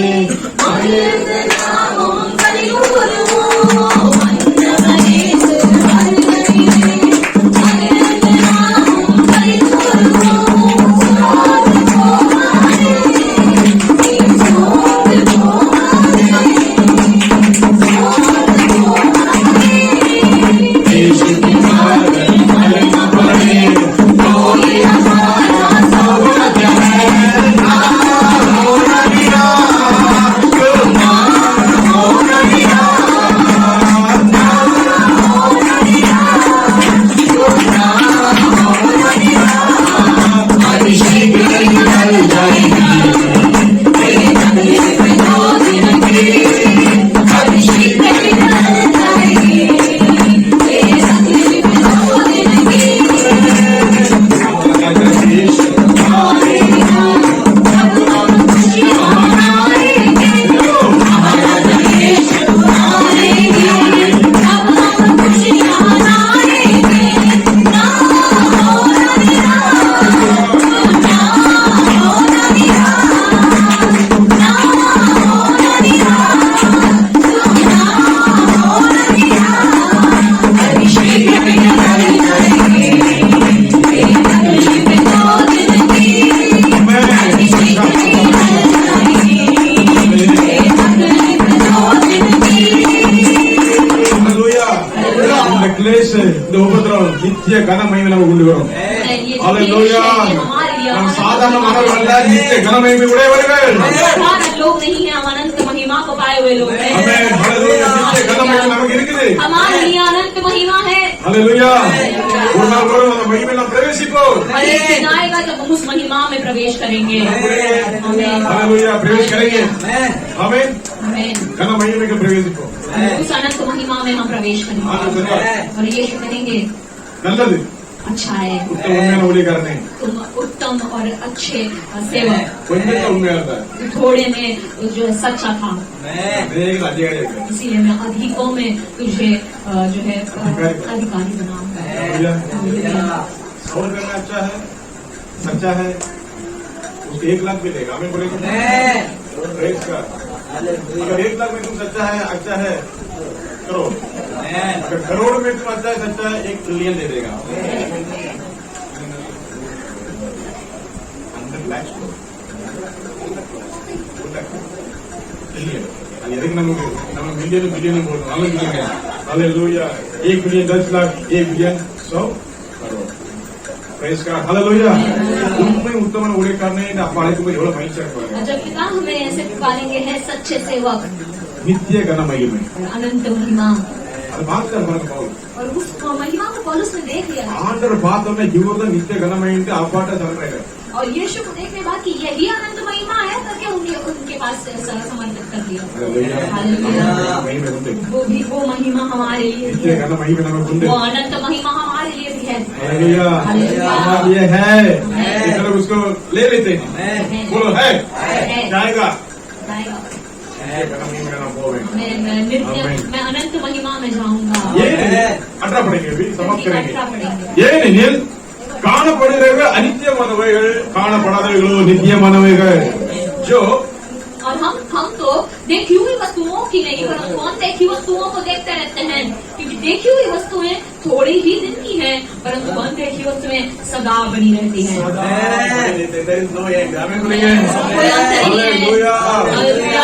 இந்த உபத்திரம் நித்திய கனமகிமை நமக்கு கொண்டு வரும். हालेलुया, हम साधारण मानव அல்ல, நித்திய கனமகிமை உடையவர்கள். साधारण लोग नहीं है, हम अनंत महिमा को पाए आए हुए लोग हैं। ஆமென். ஹalleluya. நித்திய கனமகிமை நமக்கு இருக்குது. हमारे लिए अनंत महिमा है। ஹalleluya. ஒரு நாள் வரும் அந்த மகிமையில நாம் பிரவேசிப்போம். और एक दिन आएगा जब हम उस महिमा में प्रवेश करेंगे। ஹalleluya. பிரவேश करेंगे. ஆமென். आमीन। கன மகிமைக்கு பிரவேசிப்போம். उस अनंत महिमा में हम प्रवेश करेंगे और यीशु कहेंगे நல்லது. अच्छा है, उत्तम उन्मेन ஊழியக்காரனே. तुम उत्तम और अच्छे सेवक। கொஞ்சம் உண்மையா இருந்தா थोड़े में जो सच्चा था, அநேக அதிகாரி இருக்காங்க. इसीलिए मैं अधिकों में तुझे जो है अधिकारी बनाऊंगा। और करना अच्छा है, सच्चा है, उसको 1 लाख भी देगा। हमें बोलेंगे प्रेस का अगर 1 लाख में तुम सच्चा है, अच्छा है, करोड़। अगर करोड़ में तुम अच्छा है, सच्चा है, 1 ट्रिलियन दे देगा। 100 लाख ट्रिलियन எதுக்கு நம்ம மில்லியன் பில்லியன் போடுறோம்? ஹalleluya. 1 million 10 lakh, 1 billion 100 crore. Press का हालेलुया। उनमें उत्तम ஊழியக்காரனே அப்பா அழைக்கும்போது எவ்வளவு மகிழ்ச்சியா இருப்பாங்க. जब पिता हमें ऐसे पुकारेंगे हैं सच्चे सेवक நித்திய கன மகிமை अनंत महिमा, அது பார்த்தார் பாருங்க பவுல். और उस महिमा को पौलुस ने देख लिया ஆண்டவர் பார்த்தோன்னே இவர்தான் நித்திய கன மகிமைன்னு அப்பாட்ட சொல்றாரு. और यीशु को देखने बाद कि यही अनंत महिमा है करके उनके पास समर्पित कर दिया। हालेलुया. மகிமை உண்டு. वो महिमा हमारे लिए भी நித்திய है, கன மகிமை நமக்கு உண்டு. वो अनंत महिमा हमारे लिए भी है। हालेलुया. हमारे लिए है, इधर उसको ले लेते हैं। बोलो है, जाएगा। जाएगा। கன மகிமை நம்ம போவேன். मैं अनंत महिमा में जाऊंगा। அட்ரா पड़ेंगे अभी समाप्त करेंगे. अट्ठा पड़ेंगे। ஏனெனில் காணப்படுகிறவைகள் அநித்தியமானவைகள், காணப்படாதவைகளோ நித்தியமானவைகள். जो और हम तो देखी हुई वस्तुओं की नहीं परंतु अनदेखी वस्तुओं को देखते रहते हैं, क्योंकि देखी हुई वस्तुएं थोड़ी ही दिन की हैं परंतु अनदेखी वस्तुएं सदा बनी रहती हैं। कोई अंतर नहीं है।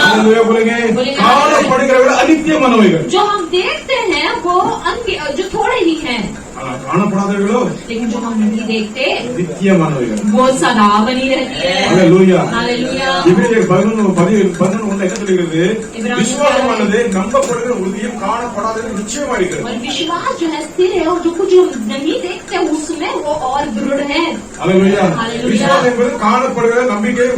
हालेलुया बोलेंगे। காணப்படுகிறவைகள் அநித்தியமானவைகள், जो हम देखते हैं वो जो थोड़े ही हैं, காணப்படாதவைகளோ लेकिन जो हम नहीं देखते நித்தியமானவைகள். वो सदा बनी रहती है। हालेलुया. हालेलुया। இப்ரேயர் 11:11 என்ன சொல்கிறது? விசுவாசமானது நம்பப்படுகிற உறுதியும் காணப்படாதது நிச்சயமா இருக்கிறது. और विश्वास जो है स्थिर है और जो कुछ हम नहीं देखते उसमें वो और दृढ़ है। हालेलुया. हालेलुया. விசுவாசம் என்பது காணப்படுகிற நம்பிக்கை.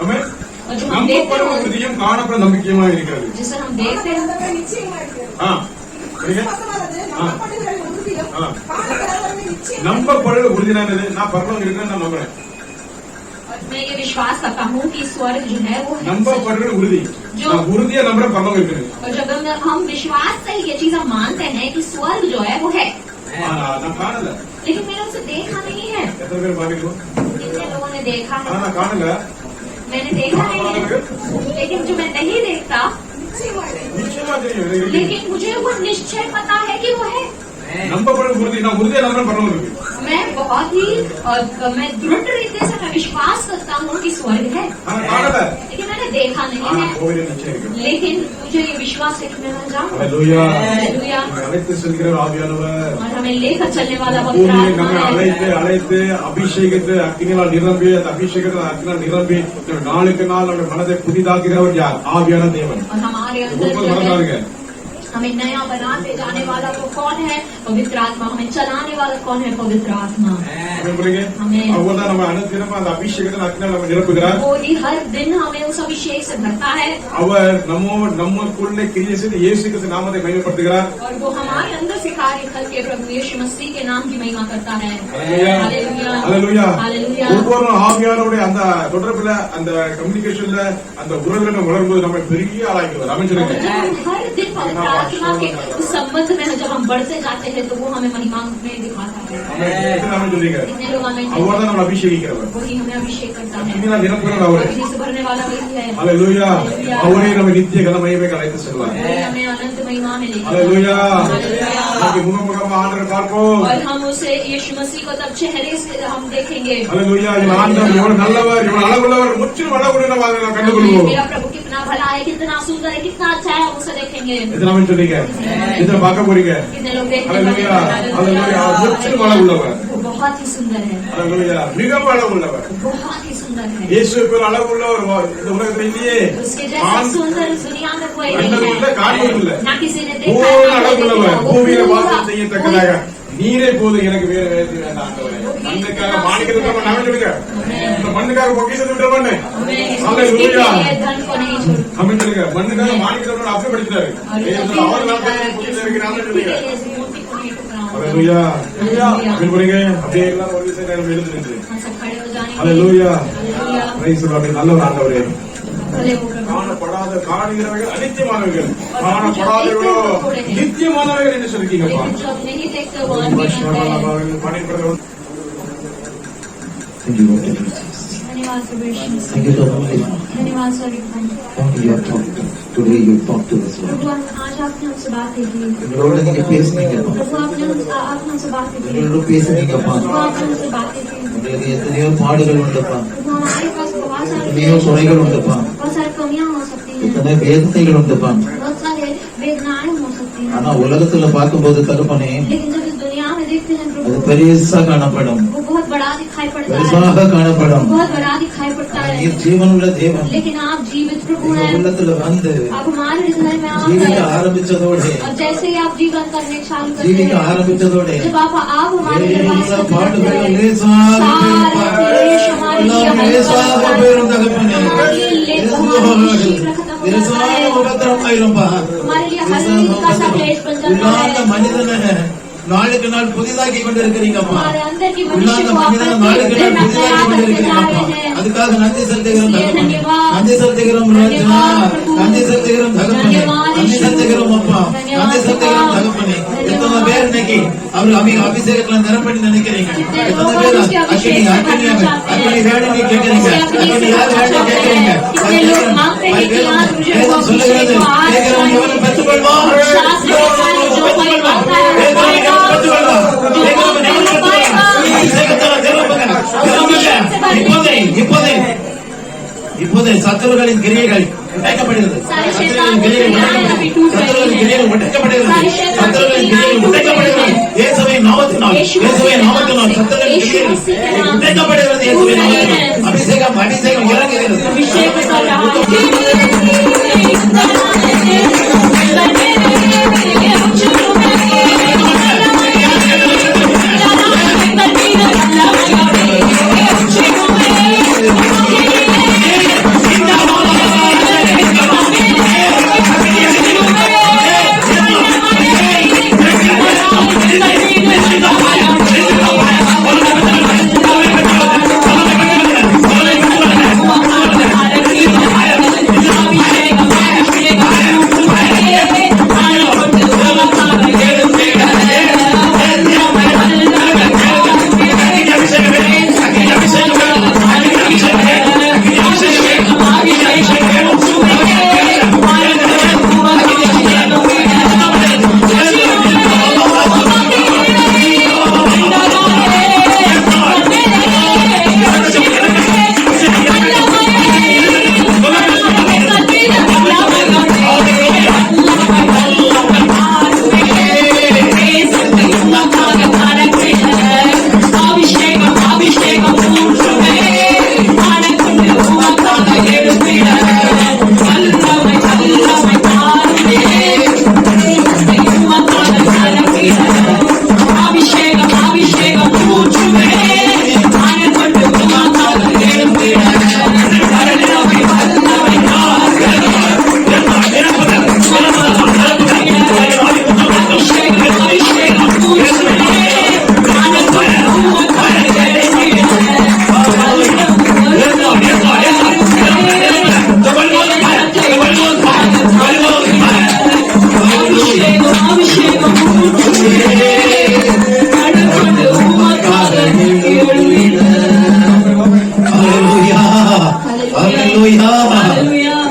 ஆமென். और जो हम देखते நம்பப்படுகிற हैं உறுதியும் காணப்பட நம்பிக்கையுமா இருக்கிறது. जिसे हम देखते हैं அந்த நிச்சயமா இருக்கிறது. ஆ சரிங்க. விசுவாசமானது நம்பப்படுகிற உறுதியும் ஆ. காணப்படுகிற நிச்சயம். நம்பப்படுகிற உறுதியானது நான் பரலோகம் இருக்குன்னு நான் நம்புறேன். और मैं ये विश्वास करता हूँ कि स्वर्ग जो है वो है। நம்பப்படுகிற உறுதி நான் உறுதியா நம்புறேன் பரலோகம் இருக்குது. और जब हम विश्वास से ये चीज हम मानते हैं कि स्वर्ग जो है वो है, நான் காணல. लेकिन मैंने उसे देखा नहीं है। எத்தனை பேர் பாக்கிறோம்? कितने लोगों ने देखा है? நான் காணல. मैंने देखा नहीं है, लेकिन जो मैं नहीं देखता நிச்சயமா இருக்கிறது. நிச்சயமா தெரியும். लेकिन मुझे वो निश्चय पता है कि वो है। நம்பப்படுற உறுதி நான் உறுதியா நம்புறேன் பரலோகம் இருக்கு. मैं बहुत ही मैं दृढ़ तरीके से मैं विश्वास करता हूँ कि स्वर्ग है, ஆனா காணல. लेकिन मैंने देखा नहीं ஆனா है। கோவில நிச்சயம் இருக்கு. लेकिन मुझे ये विश्वास है कि मैं वहाँ जाऊंगा। हालेलुया. हालेलुया। அழைத்து செல்கிற ஆவியானவர் और हमें लेकर चलने वाला पवित्र பூமியை आत्मा நம்மை है। அழைத்து அபிஷேகத்தை அக்கினால் நிரம்பி அந்த அபிஷேகத்தை அக்கினால் நிரம்பி நம்ம நாளுக்கு நாள் நம்முடைய மனதை புதிதாக்குகிறவர் யார்? ஆவியான தேவன். और हमारे अंदर ஒவ்வொரு जो மனம் है பாருங்க. हमें नया बनाते जाने वाला वो कौन है? पवित्र आत्मा। हमें चलाने वाला कौन है? पवित्र आत्मा। ஆமென். அவர்தான் நம்ம அனுதினம் அந்த அபிஷேகத்தை அக்கினால் நம்ம நிரப்புகிறார். वो ही हर दिन हमें उस अभिषेक से भरता है அவர் நமக்குள்ளே கிரியை செய்து இயேசு கிறிஸ்து நாமத்தை மகிமைப்படுத்துகிறார். और वो हमारे अंदर से कार्य करके प्रभु यीशु मसीह के नाम की महिमा करता है। हालेलुया. हालेलुया। हालेलुया. ஒவ்வொரு ஆவியானவருடைய அந்த தொடர்புல அந்த கம்யூனிகேஷன்ல அந்த உறவுகளை வளரும்போது நம்ம பெரிய ஆளாகிறார். ஆமென் சொல்லுங்க. हर दिन पवित्र आत्मा के उस संबंध में जब हम बढ़ते जाते हैं तो वो हमें महिमा में दिखाता है। ஆமென் சொல்லுங்க. कितने लोग हमें அவர்தான் நம்மளை அபிஷேகிக்கிறவர். वही हमें अभिषेक करता है। அக்கினால் நிரப்புகிறவர் அவரே. अग्नि से भरने वाला वही है। हालेलुया. அவரே நம்ம நித்திய கன மகிமைக்கு அழைத்து செல்வார். वही हमें अनंत महिमा में लेकर हालेलुया. हालेलुया। நமக்கு முகமுகமா ஆண்டவரை பார்ப்போம். और हम उसे यीशु मसीह को तब चेहरे से हम देखेंगे। हालेलुया. இவர் ஆண்டவர் எவ்வளவு நல்லவர், எவ்வளவு அழகுள்ளவர், முற்றிலும் அழகுள்ள நம்ம அதை கண்டுகொள்வோம். मेरा प्रभु कितना भला है, कितना सुंदर है, कितना अच्छा है, हम उसे देखेंगे। எத்தனை ஆமென் சொல்றீங்க? எத்தனை பார்க்க போறீங்க? कितने लोग देखने हालेलुया. वाले हैं? हालेलुया. அவர் முற்றிலும் அழகுள்ளவர். वो बहुत बहुत ही सुंदर है, हालेलुया மிகவும் அழகுள்ளவர் बहुत ही सुंदर है। இயேசுவை போல அழகுள்ளவர் இந்த உலகத்தில் இல்லையே उसके जैसा सुंदर इस दुनिया में कोई नहीं கண்டதும் இல்லை है, காண்பதும் இல்லை ना किसी ने देखा பூரண है, ना कोई அழகுள்ளவர் देखा। वो பூமியில पूरा- வாசம் செய்யத்தக்கதாக நீரே போது எனக்கு வேற வேறு வேண்டாம் ஆண்டவரே மண்ணுக்காக மாணிக்கத்தை நம்ம நமைஞ்சிடுங்க இந்த மண்ணுக்காக பொக்கிஷத்தை விட்ட பண்ணு हमें इस हालेलुया के लिए धन को नहीं छोड़ அமைஞ்சிடுங்க மண்ணுக்காக மாணிக்கத்தை அப்படிப்படுத்திட்டாரு அவர் நாட்டை பொக்கிஷம் இருக்கிறாங்க சொல்லுங்க हालेलुया आमीन बोलेंगे அப்படியே எல்லாரும் ஒரு விஷயம் நேரம் எழுந்து நின்று हम सब खड़े हो जाएंगे। Hallelujah hallelujah. Praise the Lord நல்லவர் ஆண்டவரே भले हो प्रभु। காணப்படாத காணுகிறவைகள் அநித்தியமானவைகள் காணப்படாதவைகளோ நித்தியமானவைகள் என்று சொல்லிருக்கீங்கப்பா लेकिन जो अब नहीं देखते वो अनगिनत है। பாடிப்படுறவர் Thank you, Lord Jesus. धन्यवाद प्रभु यीशु। Thank you, Lord. धन्यवाद स्वर्गीय पिता। Thank you, you have talked. Today you talked to us, Lord. प्रभु आज आपने हमसे बातें की। Lord, நீங்க பேசுனீங்க. प्रभु आपने हमसे बातें की। உங்களோட பேசுனீங்கப்பா. प्रभु आपने हमसे बातें की। உங்களுக்கு எத்தனையோ பாடுகள் உண்டுப்பா. प्रभु हमारे पास बहुत सारी எத்தனையோ குறைகள் உண்டுப்பா. बहुत सारी कमियां हो सकती हैं, எத்தனை வேதனைகள் உண்டுப்பா. बहुत सारे वेदनाएं हो सकती हैं, ஆனா உலகத்துல பார்க்கும்போது தகப்பனே लेकिन जब इस दुनिया में देखते हैं அது प्रभु பெருசா காணப்படும், वो बहुत बड़ा दिखाई पड़ता है, பெருசாக காணப்படும். बहुत बड़ा दिखाई पड़ता है। நீர் ஜீவனுள்ள தேவன். लेकिन आप जीवित प्रभु உங்க हैं। உள்ளத்துல வந்து आप हमारे हृदय में आ ஜீவிக்க गए ஆரம்பிச்சதோட और जैसे ही आप जीवन करने चालू करते ஜீவிக்க हैं, ஆரம்பிச்சதோட जब आप हमारे எல்லா पास பாடுகளும் सारे லேசாக क्लेश हमारे लिए எல்லாம் हल्का லேசாக होता है। போயிரும் தகப்பனே. हमारे लिए हमारी शीघ्र खत्म हो जाता லேசான है। உபத்திரம் ஆயிரும்பா. हमारे लिए हल्का सा क्लेश बन जाता உள்ளார்ந்த है। மனிதனை நாளுக்கு நாள் புதிதாக்கி கொண்டிருக்கிறீங்கப்பா. हमारे अंदर की உள்ளார்ந்த मनुष्य को மனிதனை आप நாளுக்கு நாள் प्रतिदिन புதிதாக்கி नया करते जा கொண்டிருக்கிறீங்கப்பா. रहे हैं। அதுக்காக நன்றி செலுத்துகிறோம் தகப்பனே. धन्यवाद। நன்றி செலுத்துகிறோம் ராஜா. धन्यवाद प्रभु। நன்றி செலுத்துகிறோம் தகப்பனே. धन्यवाद நன்றி यीशु। செலுத்துகிறோம் அப்பா. धन्यवाद நன்றி செலுத்துகிறோம் पिता। தகப்பனே. धन्यवाद। எத்தனை பேர் இன்னைக்கு அவர் அபிஷேகத்துல நிரப்படி நினைக்கிறீங்க? कितने எத்தனை लोग பேர் उसके अभिषेक से भरना चाहते हैं? அக்னி வேணும்னு கேட்கிறீங்க? उसके अग्नि அக்னி से யார் भरना வேணும்னு चाहते கேட்கிறீங்க? हैं? कितने लोग मांगते हैं कि आज मुझे वो வேதம் சொல்லுகிறது अभिषेक को आज கேட்கிறவன் எவனும் பெற்றுக்கொள்வான். शास्त्र कहता है, जो कोई मांगता है वो पाएगा। இப்போதே சத்துருகளின் கிரியைகள் உடைக்கப்படுகிறது. சத்துருகளின் கிரியைகள் உடைக்கப்படுகிறது. சத்துருகளின் கிரியைகள் உடைக்கப்படுகிறது. இயேசுவின் நாமத்தினால் சத்துருகளின் கிரியைகள் உடைக்கப்படுகிறது. இயேசுவின் நாமத்தினால் அபிஷேகம் இறங்குகிறது. अभिषेक कर रहा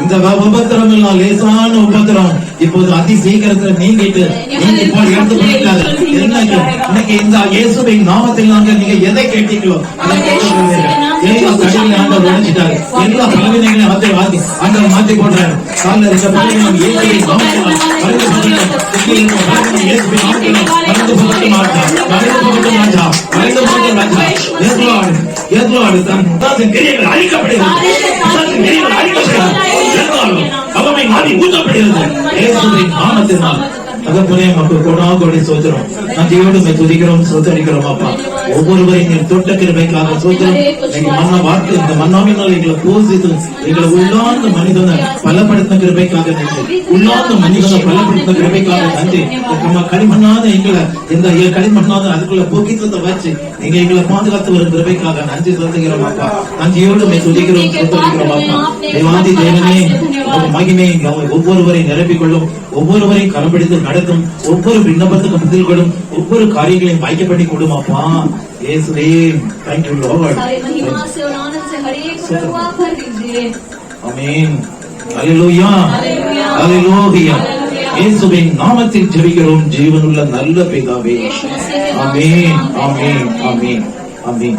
இந்த உபத்திரம் எல்லாம் லேசான உபத்திரம் இப்போது அதி சீக்கிரத்துல நீங்கிட்டு நீங்க இப்போ எடுத்து பண்ணிட்டாரு. என்ன இன்னைக்கு இந்த இயேசுவின் நாமத்தில் நாங்கள் நீங்க எதை கேட்டீங்களோ அதை கேட்டுக்கொள்வீர்கள். எல்லா தடைகளையும் ஆண்டவர் உடைச்சிட்டாரு. எல்லா பலவீனங்களையும் ஆண்டவர் மாத்தி போடுறாரு. காலைல இருக்க பலவீனம் இயேசுவின் நாமத்தில் மறைந்து போகட்டும். இயேசுவின் நாமத்தில் மறைந்து போகட்டும் மாட்டா, மறைந்து போகட்டும் மாட்டா, மறைந்து போகட்டும் மாட்டா. ஏதுவாடு தன் கிரியைகள் அழிக்கப்படுகிறது. கிரியைகள் அழிக்கப்படுகிறது. அவமை மாறி ஊற்றப்படுகிறது. இயேசுவின் நாமத்தினால் தகப்பனே மக்கள் கொடாகோடி சோதரம் நன்றியோடு துதிக்கிறோம் சோதரிக்கிறோம். அப்பா ஒவ்வொருவரையும் நீர் தொட்ட கிருபைக்காக சோதரம். மன்னா வார்த்தை இந்த மன்னாவினால் எங்களை போசித்து எங்களை உள்ளார்ந்த மனிதனை பலப்படுத்தின கிருபைக்காக நன்றி. உள்ளார்ந்த மனிதனை பலப்படுத்தின கிருபைக்காக நன்றி. நம்ம களிமண்ணாத எங்களை இந்த களிமண்ணாத அதுக்குள்ள போக்கித்தத்தை வச்சு நீங்க எங்களை பாதுகாத்து வரும் கிருபைக்காக நன்றி சொல்லுகிறோம். அப்பா நன்றியோடு துதிக்கிறோம் சோதரிக்கிறோம். அப்பா தேவாதி தேவனே மகிமை ஒவ்வொருவரையும் நிரப்பிக் கொள்ளும், ஒவ்வொருவரையும் கரம்பிடித்து நடத்தும், ஒவ்வொரு விண்ணப்பத்துக்கு பதில் கொடும், ஒவ்வொரு காரியங்களையும் வாய்க்கப்படி கொடுமாப்பா. இயேசுவே thank you Lord. महिमा से और आनंद से हर एक को भर दीजिए. ஆமென். ஹalleluya ஹalleluya. இயேசுவின் நாமத்தில் ஜெபிக்கிறோம் ஜீவனுள்ள நல்ல பிதாவே. ஆமென் ஆமென் ஆமென் ஆமென்.